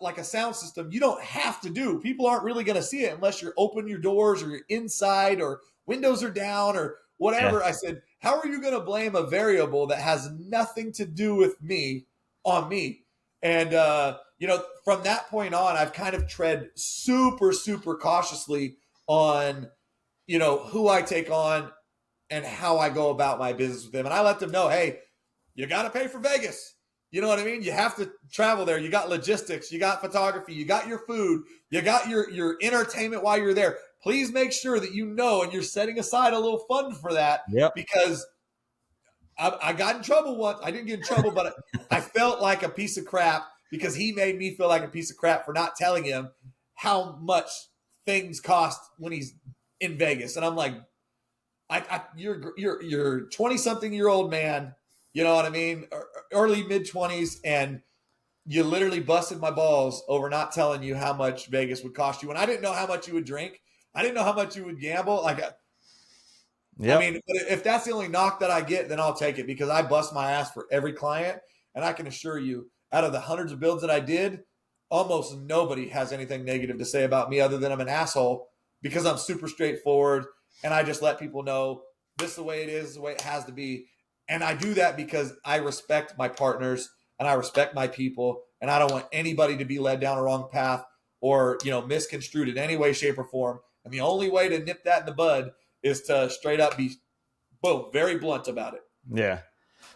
S2: like a sound system you don't have to do? People aren't really going to see it unless you're open your doors or you're inside or windows are down or whatever. Yeah. I said, how are you going to blame a variable that has nothing to do with me on me? And from that point on, I've kind of tread super, super cautiously on, who I take on and how I go about my business with them. And I let them know, hey, you got to pay for Vegas. You know what I mean? You have to travel there. You got logistics, you got photography, you got your food, you got your entertainment while you're there. Please make sure that and you're setting aside a little fund for that.
S1: Yep.
S2: Because I got in trouble once. I didn't get in trouble, but I felt like a piece of crap because he made me feel like a piece of crap for not telling him how much things cost when he's in Vegas. And I'm like, you're 20-something-year-old man, you know what I mean? Early mid-20s, and you literally busted my balls over not telling you how much Vegas would cost you. And I didn't know how much you would drink. I didn't know how much you would gamble.
S1: Yep.
S2: I mean, if that's the only knock that I get, then I'll take it because I bust my ass for every client. And I can assure you, out of the hundreds of builds that I did, almost nobody has anything negative to say about me other than I'm an asshole because I'm super straightforward. And I just let people know this is the way it is, the way it has to be. And I do that because I respect my partners and I respect my people. And I don't want anybody to be led down a wrong path or, misconstrued in any way, shape, or form. And the only way to nip that in the bud is to straight up be, boom, very blunt about it.
S1: Yeah.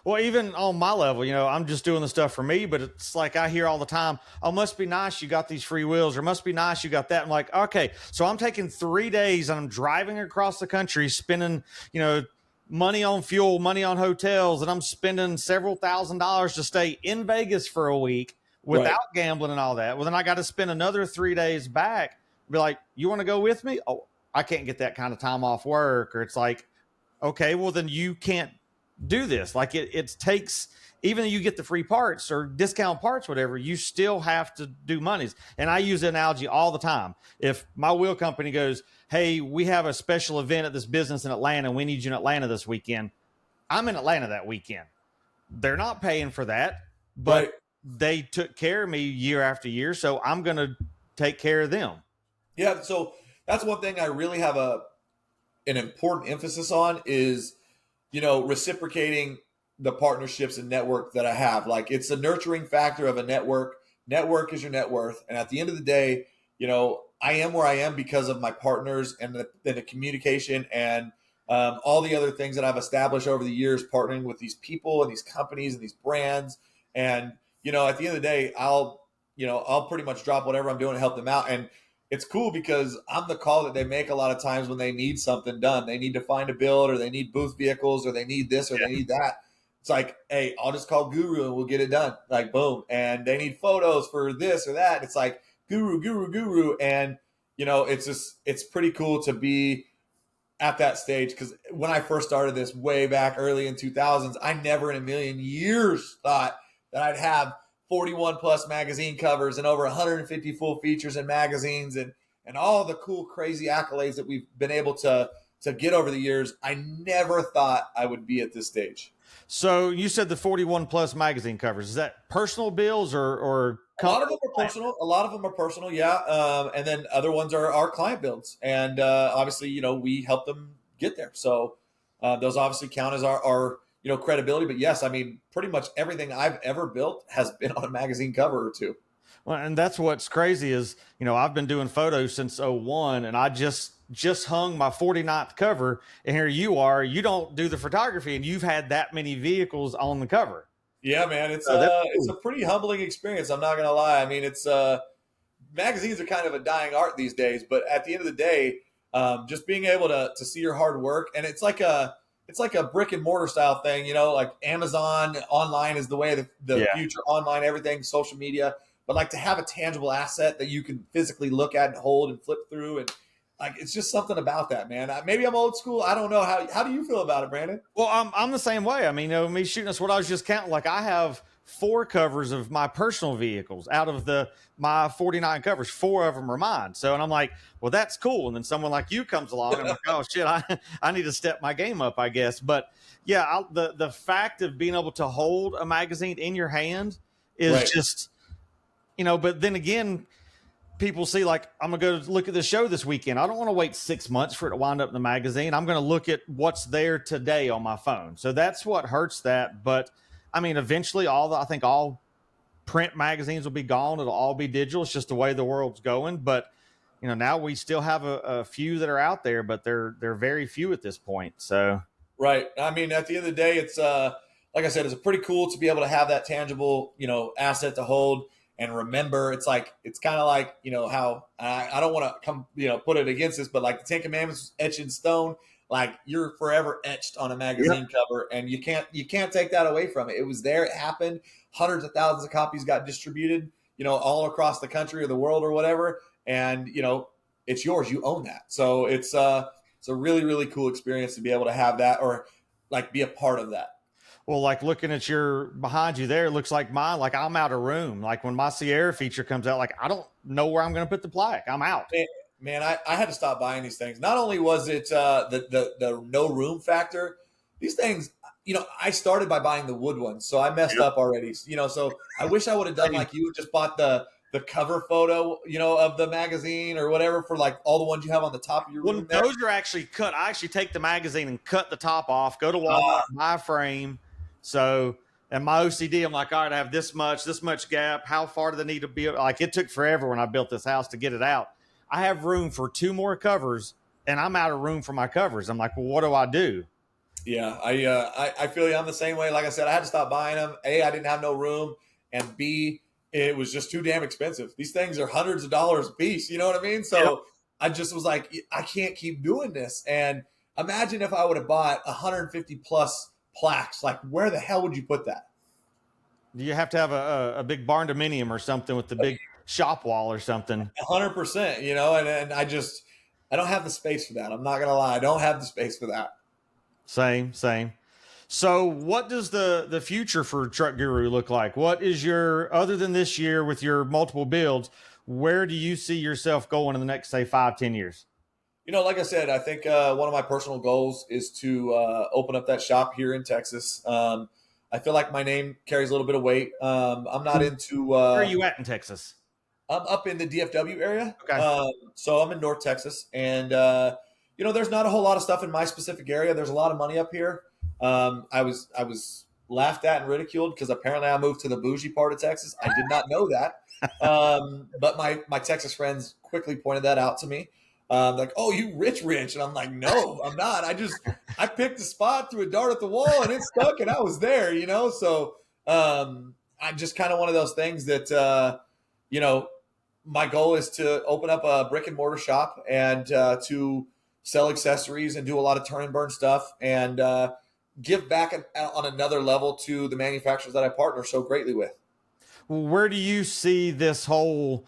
S1: Well, even on my level, I'm just doing the stuff for me, but it's like I hear all the time, oh, must be nice you got these free wheels, or must be nice you got that. I'm like, okay, so I'm taking 3 days and I'm driving across the country, spending, money on fuel, money on hotels, and I'm spending several $1,000s to stay in Vegas for a week without gambling and all that. Well, then I got to spend another 3 days back. Be like, you want to go with me? Oh, I can't get that kind of time off work. Or it's like, okay, well then you can't do this. Like it takes, even though you get the free parts or discount parts, whatever, you still have to do monies. And I use the analogy all the time. If my wheel company goes, hey, we have a special event at this business in Atlanta, we need you in Atlanta this weekend, I'm in Atlanta that weekend. They're not paying for that, but they took care of me year after year, so I'm going to take care of them.
S2: Yeah, so that's one thing I really have an important emphasis on is, reciprocating the partnerships and network that I have. Like, it's a nurturing factor of a network. Network is your net worth. And at the end of the day, I am where I am because of my partners and the communication and all the other things that I've established over the years, partnering with these people and these companies and these brands. And, at the end of the day, I'll pretty much drop whatever I'm doing to help them out. And it's cool because I'm the call that they make a lot of times when they need something done. They need to find a build, or they need booth vehicles, or they need this, or they need that. It's like, hey, I'll just call Guru and we'll get it done. Like, boom. And they need photos for this or that. It's like Guru. And, it's pretty cool to be at that stage, because when I first started this way back early in 2000s, I never in a million years thought that I'd have 41 plus magazine covers and over 150 full features in magazines and all the cool, crazy accolades that we've been able to get over the years. I never thought I would be at this stage.
S1: So you said the 41 plus magazine covers. Is that personal bills or
S2: a lot of them are personal. A lot of them are personal, yeah. And then other ones are our client builds, and obviously, we help them get there. So those obviously count as our credibility. But yes, I mean, pretty much everything I've ever built has been on a magazine cover or two.
S1: Well, and that's what's crazy is, I've been doing photos since '01, and I just hung my 49th cover, and here you are. You don't do the photography, and you've had that many vehicles on the cover.
S2: Yeah, man, it's a pretty humbling experience. I'm not gonna lie. I mean, it's magazines are kind of a dying art these days, but at the end of the day, just being able to see your hard work, and it's like a brick and mortar style thing, like Amazon online is the way of the future, online, everything, social media. But like to have a tangible asset that you can physically look at and hold and flip through, and like it's just something about that, man. Maybe I'm old school. I don't know. How do you feel about it, Brandon?
S1: Well, I'm the same way. I mean, me shooting us what I was just counting. Like I have 4 covers of my personal vehicles out of my 49 covers. 4 of them are mine. So, and I'm like, well, that's cool. And then someone like you comes along, and I'm like, oh shit, I need to step my game up, I guess. But yeah, the fact of being able to hold a magazine in your hand is
S2: Right.
S1: just, But then again, people see like, I'm gonna go look at the show this weekend. I don't want to wait 6 months for it to wind up in the magazine. I'm going to look at what's there today on my phone. So that's what hurts that. But I mean, eventually I think all print magazines will be gone. It'll all be digital. It's just the way the world's going. But now we still have a few that are out there, but they're very few at this point. So
S2: Right. I mean, at the end of the day, it's like I said, it's pretty cool to be able to have that tangible, asset to hold and remember. It's kind of like, how I don't want to come, put it against this, but like the 10 Commandments etched in stone, like you're forever etched on a magazine cover, and you can't take that away from it. It was there. It happened. Hundreds of thousands of copies got distributed, all across the country or the world or whatever. And, it's yours. You own that. So it's a really, really cool experience to be able to have that, or like be a part of that.
S1: well, like looking at your behind you there, looks like mine. Like I'm out of room. Like when my Sierra feature comes out, like I don't know where I'm going to put the plaque. I'm out.
S2: Man, I had to stop buying these things. Not only was it the no room factor, these things, I started by buying the wood ones, so I messed up already. So I wish I would have done like you and just bought the cover photo, of the magazine or whatever for like all the ones you have on the top of your room.
S1: Well, those are actually cut. I actually take the magazine and cut the top off, go to Walmart, buy a frame. So, and my OCD, I'm like, all right, I have this much gap. How far do they need to be? Like it took forever when I built this house to get it out. I have room for 2 more covers, and I'm out of room for my covers. I'm like, well, what do I do?
S2: Yeah, I feel you. I'm the same way. Like I said, I had to stop buying them. A, I didn't have no room, and B, it was just too damn expensive. These things are hundreds of dollars a piece. You know what I mean? So I just was like, I can't keep doing this. And imagine if I would have bought 150 plus plaques. Like, where the hell would you put that?
S1: You have to have a big barn dominium or something with the big shop wall or something.
S2: 100%. And I don't have the space for that. I'm not gonna lie, I don't have the space for that.
S1: Same. So what does the future for Truck Guru look like? What is other than this year with your multiple builds, where do you see yourself going in the next, say, 5-10 years?
S2: Like I said, I think one of my personal goals is to open up that shop here in Texas. I feel like my name carries a little bit of weight. I'm not into.
S1: Where are you at in Texas?
S2: I'm up in the DFW area.
S1: Okay.
S2: So I'm in North Texas, and there's not a whole lot of stuff in my specific area. There's a lot of money up here. I was laughed at and ridiculed because apparently I moved to the bougie part of Texas. I did not know that. But my Texas friends quickly pointed that out to me. Like, oh, you rich, and I'm like, no, I'm not. I picked a spot, threw a dart at the wall, and it stuck, and I was there. So I'm just kind of one of those things that my goal is to open up a brick and mortar shop and to sell accessories and do a lot of turn and burn stuff and give back on another level to the manufacturers that I partner so greatly with.
S1: Where do you see this whole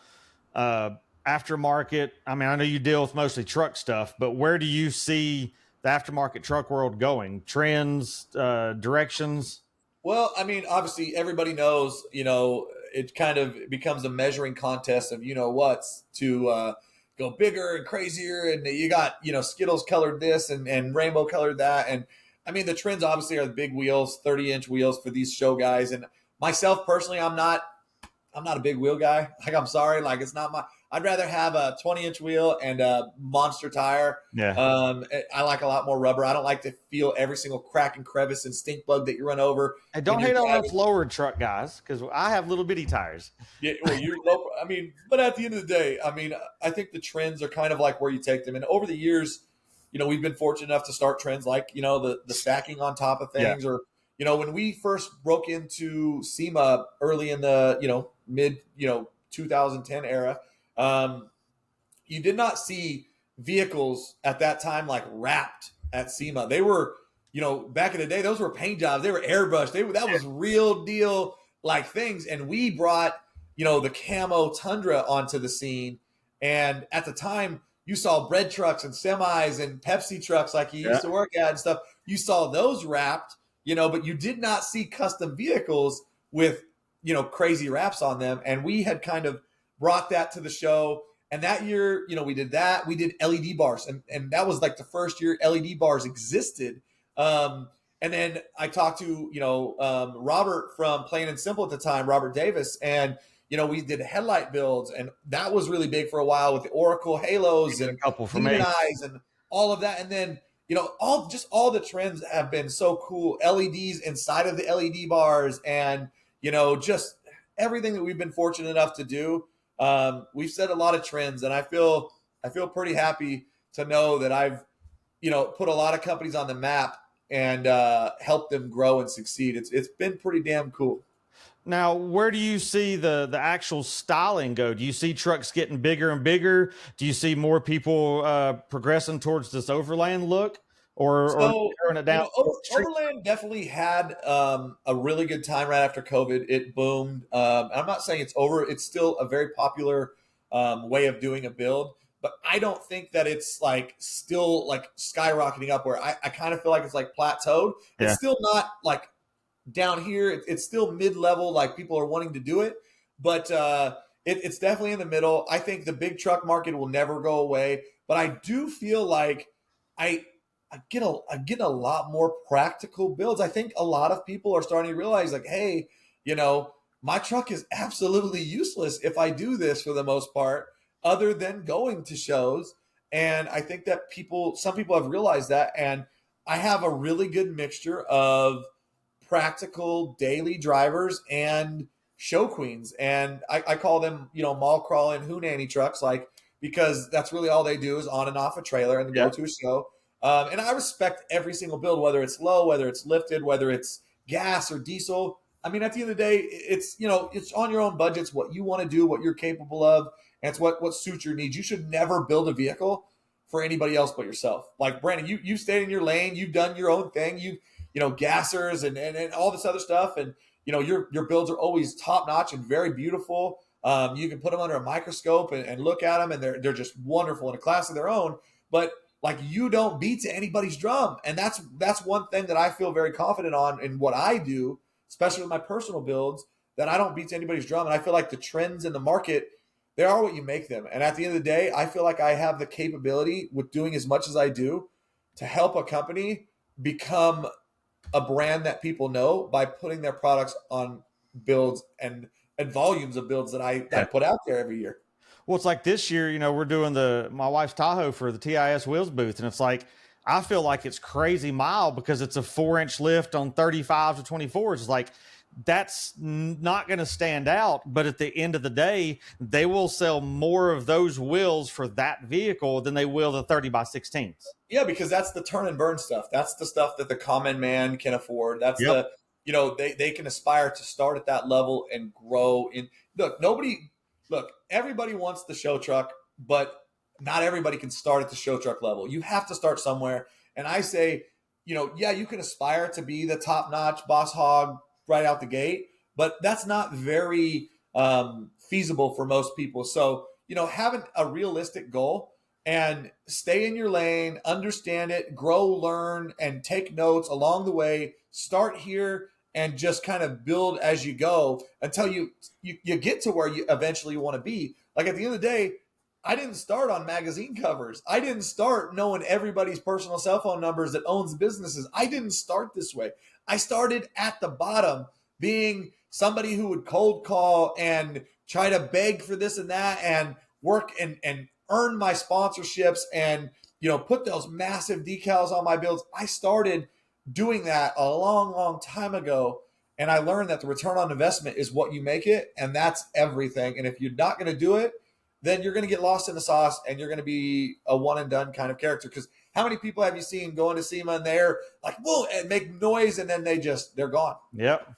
S1: aftermarket? I mean, I know you deal with mostly truck stuff, but where do you see the aftermarket truck world going? Trends, directions?
S2: Well, I mean, obviously, everybody knows, it kind of becomes a measuring contest of, what's to go bigger and crazier. And you got, Skittles colored this and rainbow colored that. And I mean, the trends obviously are the big wheels, 30-inch wheels for these show guys. And myself personally, I'm not a big wheel guy. Like, I'm sorry. Like, it's not I'd rather have a 20-inch wheel and a monster tire.
S1: Yeah.
S2: I like a lot more rubber. I don't like to feel every single crack and crevice and stink bug that you run over.
S1: Hey, don't hate on us lower truck guys, because I have little bitty tires.
S2: Yeah, well, I mean, but at the end of the day, I mean, I think the trends are kind of like where you take them. And over the years, we've been fortunate enough to start trends like, the stacking on top of things, or, when we first broke into SEMA early in the, mid, 2010 era, you did not see vehicles at that time like wrapped at SEMA. They were, back in the day, those were paint jobs. They were airbrushed. That was real deal like things. And we brought, the camo Tundra onto the scene. And at the time, you saw bread trucks and semis and Pepsi trucks like you used to work at and stuff. You saw those wrapped, but you did not see custom vehicles with, crazy wraps on them. And we had kind of brought that to the show. And that year, we did that. We did LED bars. And that was like the first year LED bars existed. And then I talked to, Robert from Plain and Simple at the time, Robert Davis. And, we did headlight builds. And that was really big for a while with the Oracle halos and
S1: a couple for
S2: demon
S1: me.
S2: eyes and all of that. And then, all the trends have been so cool. LEDs inside of the LED bars and, just everything that we've been fortunate enough to do. We've set a lot of trends, and I feel pretty happy to know that I've, put a lot of companies on the map and helped them grow and succeed. It's been pretty damn cool.
S1: Now, where do you see the actual styling go? Do you see trucks getting bigger and bigger? Do you see more people progressing towards this overland look, or turning it down?
S2: Overland definitely had a really good time right after COVID. It boomed. I'm not saying it's over. It's still a very popular way of doing a build, but I don't think that it's like still like skyrocketing up where I kind of feel like it's like plateaued.
S1: Yeah.
S2: It's still not like down here. It's still mid-level, like people are wanting to do it, but it's definitely in the middle. I think the big truck market will never go away, but I do feel like I get a lot more practical builds. I think a lot of people are starting to realize like, hey, my truck is absolutely useless if I do this for the most part, other than going to shows. And I think that some people have realized that. And I have a really good mixture of practical daily drivers and show queens. And I call them, mall crawling hoonanny trucks, like, because that's really all they do is on and off a trailer and go to a show. And I respect every single build, whether it's low, whether it's lifted, whether it's gas or diesel. I mean, at the end of the day, it's, it's on your own budgets, what you want to do, what you're capable of, and it's what suits your needs. You should never build a vehicle for anybody else but yourself. Like Brandon, you stayed in your lane, you've done your own thing, gassers and all this other stuff. And, your builds are always top notch and very beautiful. You can put them under a microscope and look at them, and they're just wonderful in a class of their own. But like, you don't beat to anybody's drum. And that's one thing that I feel very confident on in what I do, especially with my personal builds, that I don't beat to anybody's drum. And I feel like the trends in the market, they are what you make them. And at the end of the day, I feel like I have the capability with doing as much as I do to help a company become a brand that people know by putting their products on builds and and volumes of builds that I put out there every year.
S1: Well, it's like this year, we're doing my wife's Tahoe for the TIS Wheels booth, and it's like I feel like it's crazy mild because it's a 4-inch lift on 35 to 24s. It's like that's not going to stand out, but at the end of the day, they will sell more of those wheels for that vehicle than they will the 30 by 16s.
S2: Yeah, because that's the turn and burn stuff. That's the stuff that the common man can afford. That's
S1: Yep.
S2: they can aspire to start at that level and grow in. Look, everybody wants the show truck, but not everybody can start at the show truck level. You have to start somewhere. And I say, yeah, you can aspire to be the top notch boss hog right out the gate, but that's not very feasible for most people. So, having a realistic goal and stay in your lane, understand it, grow, learn, and take notes along the way. Start here and just kind of build as you go until you get to where you eventually want to be. Like at the end of the day, I didn't start on magazine covers. I didn't start knowing everybody's personal cell phone numbers that owns businesses. I didn't start this way. I started at the bottom, being somebody who would cold call and try to beg for this and that and work and earn my sponsorships and put those massive decals on my builds. I started doing that a long time ago, and I learned that the return on investment is what you make it, and that's everything. And if you're not going to do it, then you're going to get lost in the sauce and you're going to be a one and done kind of character. Because how many people have you seen going to SEMA and they're like, whoa, and make noise, and then they're gone?
S1: Yep.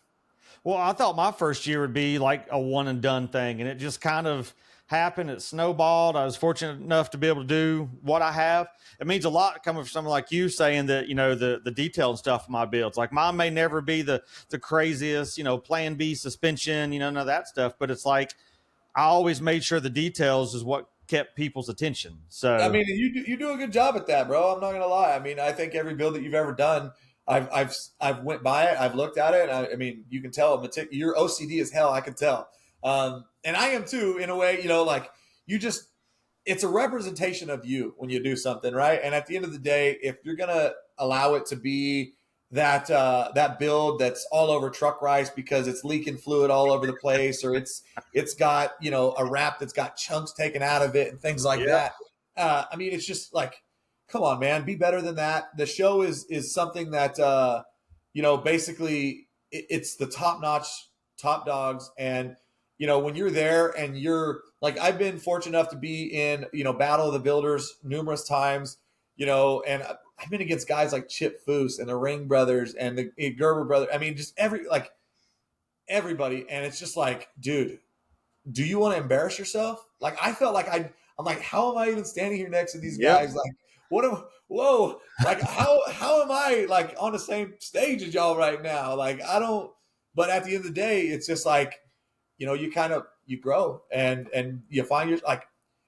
S1: Well, I thought my first year would be like a one and done thing, and it just kind of happened. It snowballed. I was fortunate enough to be able to do what I have. It means a lot coming from someone like you saying that, the detailed stuff of my builds. Like mine may never be the craziest, plan B suspension, none of that stuff, but it's like I always made sure the details is what kept people's attention. So
S2: I mean, you do a good job at that, bro. I'm not gonna lie. I mean, I think every build that you've ever done, I've went by it, I've looked at it. I mean, you can tell you're OCD as hell. I can tell, and I am too in a way. Like it's a representation of you when you do something, right? And at the end of the day, if you're gonna allow it to be that build that's all over truck rice because it's leaking fluid all over the place, or it's got a wrap that's got chunks taken out of it and things like that. I mean, it's just like, come on, man, be better than that. The show is something that basically it's the top notch, top dogs, and when you're there and you're like, I've been fortunate enough to be in Battle of the Builders numerous times, and I've been against guys like Chip Foose and the Ring Brothers and the Gerber brothers. I mean, just everybody. And it's just like, dude, do you want to embarrass yourself? Like, I felt like I'm like, how am I even standing here next to these guys? Like, like, how am I like on the same stage as y'all right now? Like, I don't, but at the end of the day, it's just like, you grow and you find like,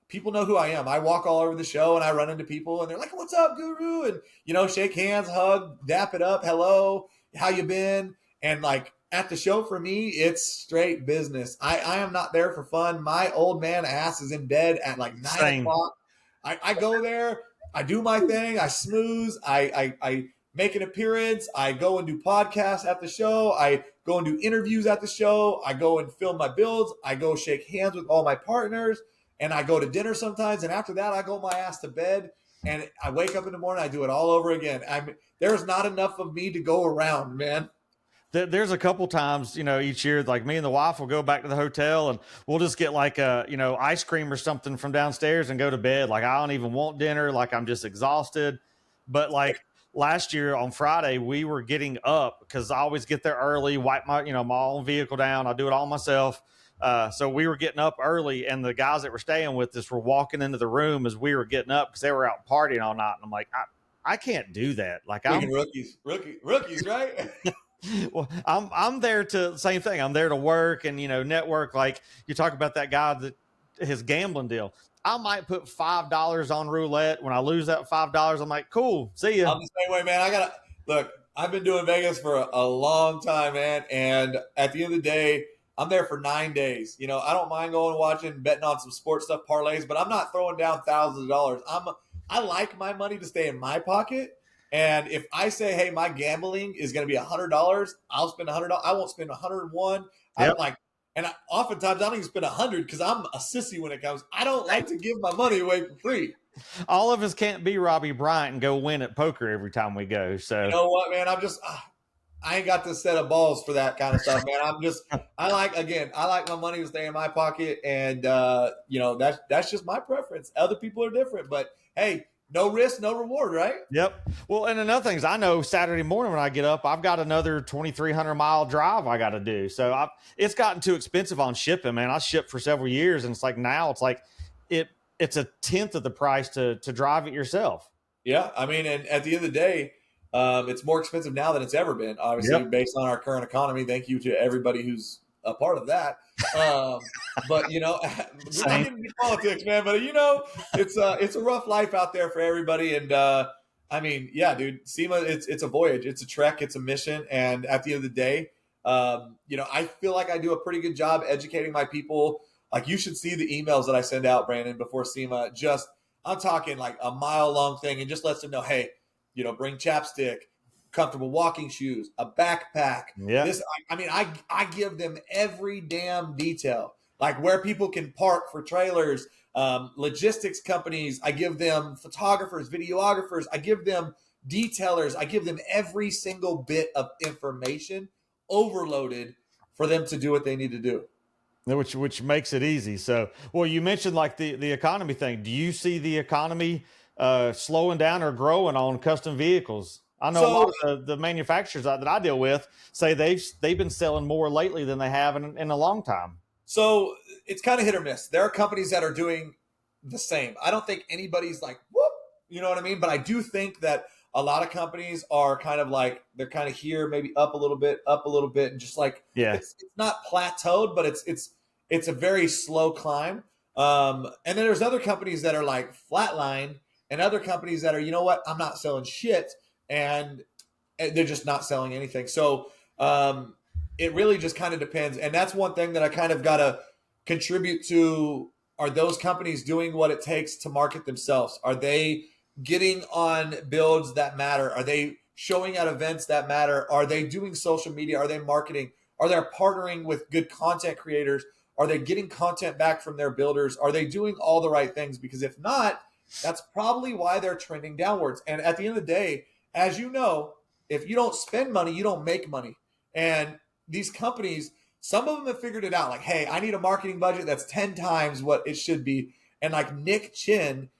S2: people know who I am. I walk all over the show and I run into people and they're like, what's up, Guru? And, shake hands, hug, dap it up. Hello, how you been? And like at the show for me, it's straight business. I am not there for fun. My old man ass is in bed at like 9 o'clock. I go there, I do my thing. I smooth. I make an appearance. I go and do podcasts at the show. I go and do interviews at the show. I go and film my builds. I go shake hands with all my partners. And I go to dinner sometimes, and after that, I go my ass to bed, and I wake up in the morning, I do it all over again. There's not enough of me to go around, man.
S1: There's a couple times, each year, like me and the wife will go back to the hotel and we'll just get like ice cream or something from downstairs and go to bed. Like I don't even want dinner. Like I'm just exhausted. But like last year on Friday, we were getting up because I always get there early, wipe my own vehicle down. I do it all myself. So we were getting up early, and the guys that were staying with us were walking into the room as we were getting up because they were out partying all night. And I'm like, I can't do that. Like I'm
S2: rookies, right?
S1: Well, I'm there to same thing. I'm there to work and network. Like you talk about that guy that his gambling deal. I might put $5 on roulette. When I lose that $5, I'm like, cool, see ya.
S2: I'm the same way, man. Look. I've been doing Vegas for a long time, man, and at the end of the day, I'm there for 9 days. I don't mind going and watching, betting on some sports stuff, parlays, but I'm not throwing down thousands of dollars. I like my money to stay in my pocket. And if I say, hey, my gambling is going to be $100, I'll spend $100. I won't spend 101.
S1: Yep.
S2: I'm like, And oftentimes I don't even spend 100 because I'm a sissy when it comes. I don't like to give my money away for free.
S1: All of us can't be Robbie Bryant and go win at poker every time we go. So
S2: You know what, man? I ain't got this set of balls for that kind of stuff, man. I like my money to stay in my pocket, and that's just my preference. Other people are different, but hey, no risk, no reward, right?
S1: Yep. Well, and another thing is, I know Saturday morning when I get up, I've got another 2,300-mile drive I got to do. So it's gotten too expensive on shipping, man. I shipped for several years, and it's like now it's like it's a tenth of the price to drive it yourself.
S2: Yeah, I mean, and at the end of the day, it's more expensive now than it's ever been. Obviously, based on our current economy. Thank you to everybody who's a part of that. But we're not getting into politics, man. But it's a rough life out there for everybody. And I mean, yeah, dude, SEMA, it's a voyage, it's a trek, it's a mission. And at the end of the day, I feel like I do a pretty good job educating my people. Like, you should see the emails that I send out, Brandon, before SEMA. I'm talking like a mile-long thing, and just lets them know, hey, bring chapstick, comfortable walking shoes, a backpack.
S1: Yeah.
S2: I give them every damn detail, like where people can park for trailers, logistics companies. I give them photographers, videographers. I give them detailers. I give them every single bit of information overloaded for them to do what they need to do.
S1: Which makes it easy. So, well, you mentioned like the economy thing. Do you see the economy slowing down or growing on custom vehicles? I know a lot of the manufacturers that I deal with say they've been selling more lately than they have in a long time.
S2: So it's kind of hit or miss. There are companies that are doing the same. I don't think anybody's like, whoop, you know what I mean? But I do think that a lot of companies are kind of like, they're kind of here, maybe up a little bit, and just like, it's not plateaued, but it's a very slow climb. And then there's other companies that are like flatline, and other companies that are, you know what, I'm not selling shit, and they're just not selling anything. So it really just kind of depends. And that's one thing that I kind of got to contribute to. Are those companies doing what it takes to market themselves? Are they getting on builds that matter? Are they showing at events that matter? Are they doing social media? Are they marketing? Are they partnering with good content creators? Are they getting content back from their builders? Are they doing all the right things? Because if not, that's probably why they're trending downwards. And at the end of the day, as you know, if you don't spend money, you don't make money. And these companies, some of them have figured it out. Like, hey, I need a marketing budget that's 10 times what it should be. And like Nick Chin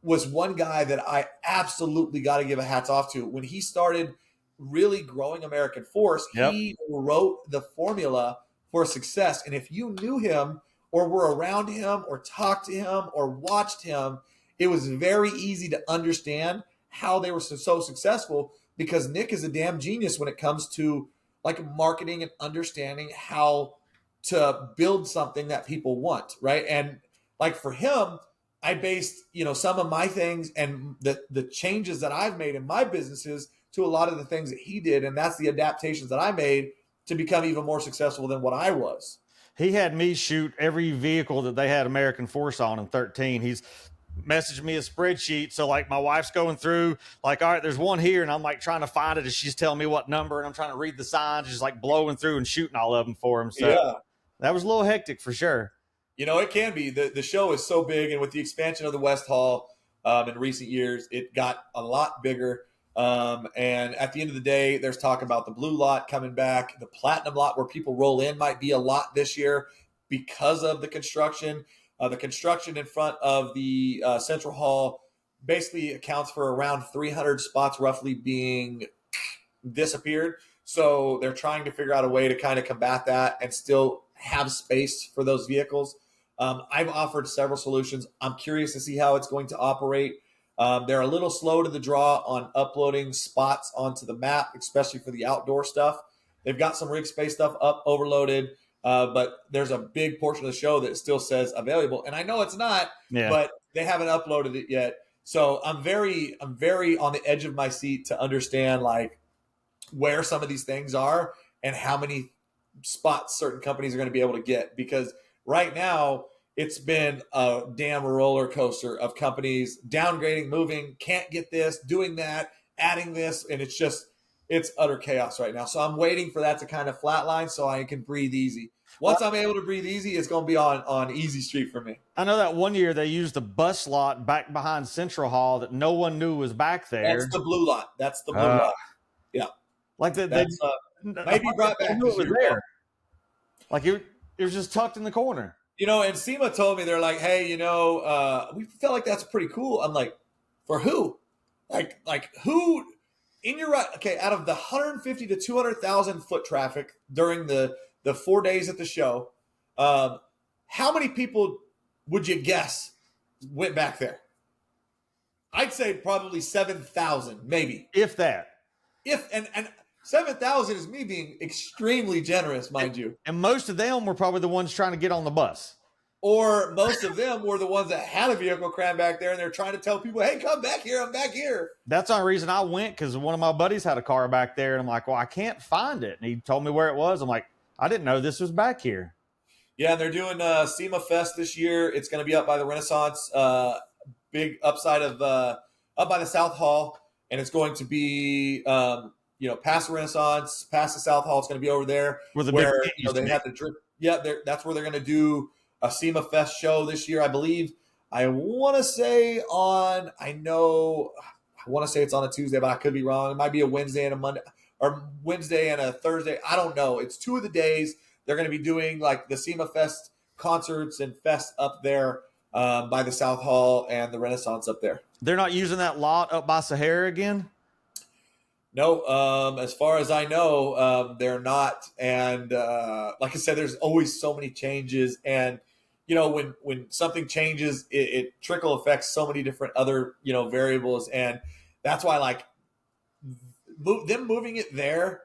S2: was one guy that I absolutely got to give a hats off to. When he started really growing American Force, he wrote the formula for success. And if you knew him or were around him or talked to him or watched him, it was very easy to understand how they were so successful, because Nick is a damn genius when it comes to like marketing and understanding how to build something that people want, right? And like for him, I based, some of my things and the changes that I've made in my businesses to a lot of the things that he did. And that's the adaptations that I made to become even more successful than what I was.
S1: He had me shoot every vehicle that they had American Force on in 13. He's messaged me a spreadsheet. So like my wife's going through like, all right, there's one here. And I'm like trying to find it as she's telling me what number. And I'm trying to read the signs, just like blowing through and shooting all of them for him. So that was a little hectic for sure.
S2: It can be. The show is so big. And with the expansion of the West Hall in recent years, it got a lot bigger. And at the end of the day, there's talk about the blue lot coming back. The platinum lot where people roll in might be a lot this year because of the construction. The construction in front of the Central Hall basically accounts for around 300 spots roughly being disappeared. So they're trying to figure out a way to kind of combat that and still have space for those vehicles. I've offered several solutions. I'm curious to see how it's going to operate. They're a little slow to the draw on uploading spots onto the map, especially for the outdoor stuff. They've got some rig space stuff up, overloaded, but there's a big portion of the show that still says available. And I know it's not, but they haven't uploaded it yet. So I'm very on the edge of my seat to understand like where some of these things are and how many spots certain companies are going to be able to get. Because right now, it's been a damn roller coaster of companies downgrading, moving, can't get this, doing that, adding this, and it's utter chaos right now. So I'm waiting for that to kind of flatline so I can breathe easy. Once I'm able to breathe easy, it's going to be on easy street for me.
S1: I know that one year they used the bus lot back behind Central Hall that no one knew was back
S2: That's
S1: there.
S2: the blue lot. That's the blue
S1: Uh,
S2: lot. Yeah.
S1: like they
S2: That's maybe
S1: apparently
S2: brought
S1: no one
S2: back
S1: knew it
S2: this
S1: was
S2: year.
S1: there. Like it was just tucked in the corner.
S2: And SEMA told me, they're like, hey, we felt like that's pretty cool. I'm like, for who? Like who? In your right? Okay, out of the 150 to 200,000 foot traffic during the 4 days at the show, how many people would you guess went back there? I'd say probably 7,000, maybe.
S1: If that.
S2: And 7,000 is me being extremely generous, mind you.
S1: And most of them were probably the ones trying to get on the bus.
S2: Or most of them were the ones that had a vehicle crammed back there, and they're trying to tell people, hey, come back here, I'm back here.
S1: That's the only reason I went, because one of my buddies had a car back there, and I'm like, well, I can't find it. And he told me where it was. I'm like, I didn't know this was back here.
S2: Yeah, and they're doing SEMA Fest this year. It's going to be up by the Renaissance, big upside of up by the South Hall, and it's going to be past the Renaissance, past the South Hall. It's going to be over there where they have to drink. Yeah, that's where they're going to do a SEMA Fest show this year, I believe. I want to say it's on a Tuesday, but I could be wrong. It might be a Wednesday and a Monday, or Wednesday and a Thursday. I don't know. It's 2 of the days. They're going to be doing like the SEMA Fest concerts and fest up there by the South Hall and the Renaissance up there.
S1: They're not using that lot up by Sahara again?
S2: No, as far as I know, they're not. And like I said, there's always so many changes. And, when something changes, it trickle affects so many different other, variables. And that's why, like, them moving it there,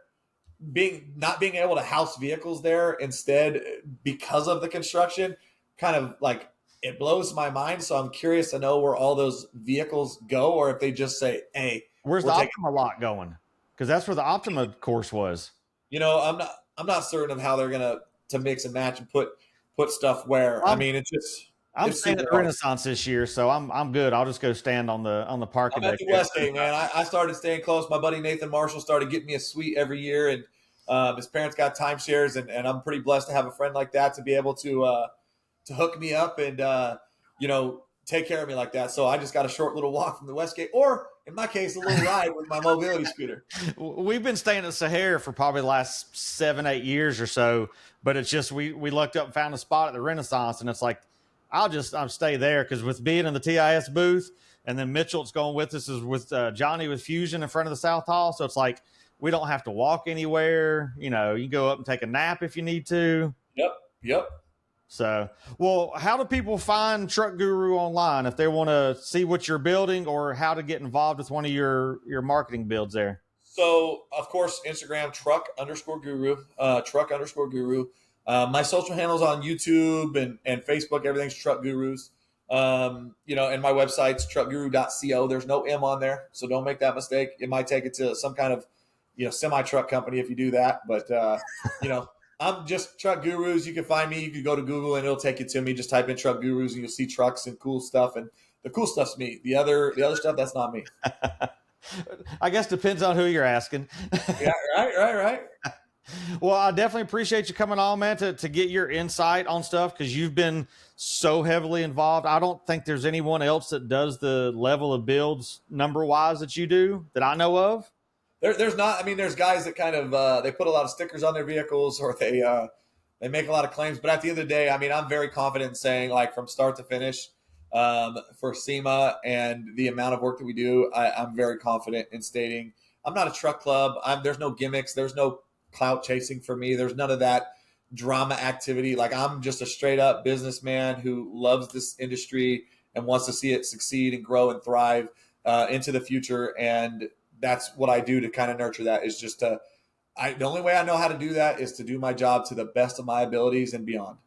S2: not being able to house vehicles there instead because of the construction, kind of like, it blows my mind. So I'm curious to know where all those vehicles go, or if they just say, hey,
S1: where's the Optima lot going? Because that's where the Optima course was.
S2: I'm not certain of how they're gonna mix and match and put stuff where. I'm
S1: staying at the Renaissance this year, so I'm good. I'll just go stand on the parking deck.
S2: I'm at the Westgate, man. I started staying close. My buddy Nathan Marshall started getting me a suite every year, and his parents got timeshares, and I'm pretty blessed to have a friend like that to be able to hook me up and take care of me like that. So I just got a short little walk from the Westgate, or in my case, a little ride with my mobility scooter.
S1: We've been staying at Sahara for probably the last 7-8 years or so, but it's just we looked up and found a spot at the Renaissance, and it's like I'll stay there, because with being in the TIS booth, and then Mitchell that's going with us is with Johnny with Fusion in front of the South Hall, so it's like we don't have to walk anywhere. You can go up and take a nap if you need to.
S2: Yep.
S1: So, well, how do people find Truck Guru online if they want to see what you're building, or how to get involved with one of your marketing builds there?
S2: So, of course, Instagram, truck_guru. My social handles on YouTube and Facebook, everything's Truck Gurus. And my website's truckguru.co. There's no M on there, so don't make that mistake. It might take it to some kind of, semi-truck company if you do that. But, I'm just Truck Gurus. You can find me. You can go to Google and it'll take you to me. Just type in Truck Gurus and you'll see trucks and cool stuff. And the cool stuff's me. The other stuff, that's not me.
S1: I guess depends on who you're asking.
S2: Yeah, right.
S1: Well, I definitely appreciate you coming on, man, to get your insight on stuff, because you've been so heavily involved. I don't think there's anyone else that does the level of builds number-wise that you do that I know of.
S2: There's not. I mean, there's guys that kind of they put a lot of stickers on their vehicles, or they make a lot of claims. But at the end of the day, I mean, I'm very confident in saying, like, from start to finish, for SEMA and the amount of work that we do, I'm very confident in stating I'm not a truck club. There's no gimmicks. There's no clout chasing for me. There's none of that drama activity. Like, I'm just a straight up businessman who loves this industry and wants to see it succeed and grow and thrive into the future. And that's what I do to kind of nurture that, is just the only way I know how to do that is to do my job to the best of my abilities and beyond.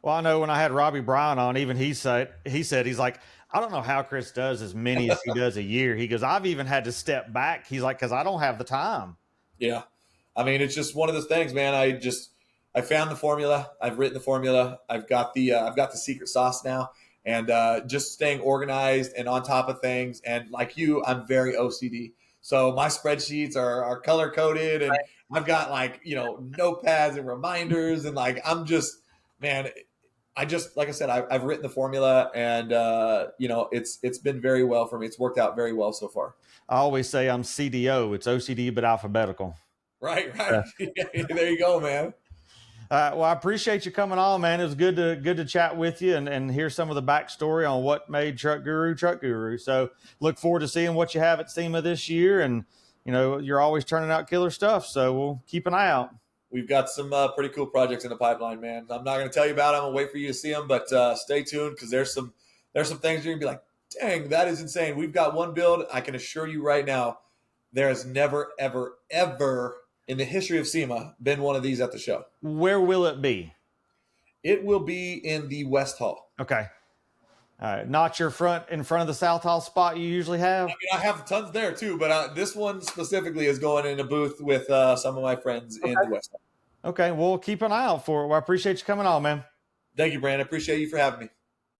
S1: Well, I know when I had Robbie Brown on, even he said, he's like, I don't know how Chris does as many as he does a year. He goes, I've even had to step back. He's like, because I don't have the time.
S2: Yeah. I mean, it's just one of those things, man. I found the formula. I've written the formula. I've got the secret sauce now, and just staying organized and on top of things. And like you, I'm very OCD. So my spreadsheets are color coded, and I've got like, notepads and reminders, and like man, like I said, I've written the formula, and it's been very well for me. It's worked out very well so far.
S1: I always say I'm CDO. It's OCD but alphabetical.
S2: Right. There you go, man.
S1: Well, I appreciate you coming on, man. It was good to chat with you and hear some of the backstory on what made Truck Guru. So look forward to seeing what you have at SEMA this year. And, you're always turning out killer stuff. So we'll keep an eye out.
S2: We've got some pretty cool projects in the pipeline, man. I'm not going to tell you about them. I'm going to wait for you to see them, but stay tuned, because there's some things you're going to be like, dang, that is insane. We've got one build. I can assure you right now, there has never, ever, ever in the history of SEMA been one of these at the show.
S1: Where will it be?
S2: It will be in the West Hall.
S1: Okay. Not in front of the South Hall spot you usually have?
S2: I mean, I have tons there too, but this one specifically is going in a booth with some of my friends in the West Hall.
S1: Okay, well, keep an eye out for it. Well, I appreciate you coming on, man.
S2: Thank you, Brandon. Appreciate you for having me.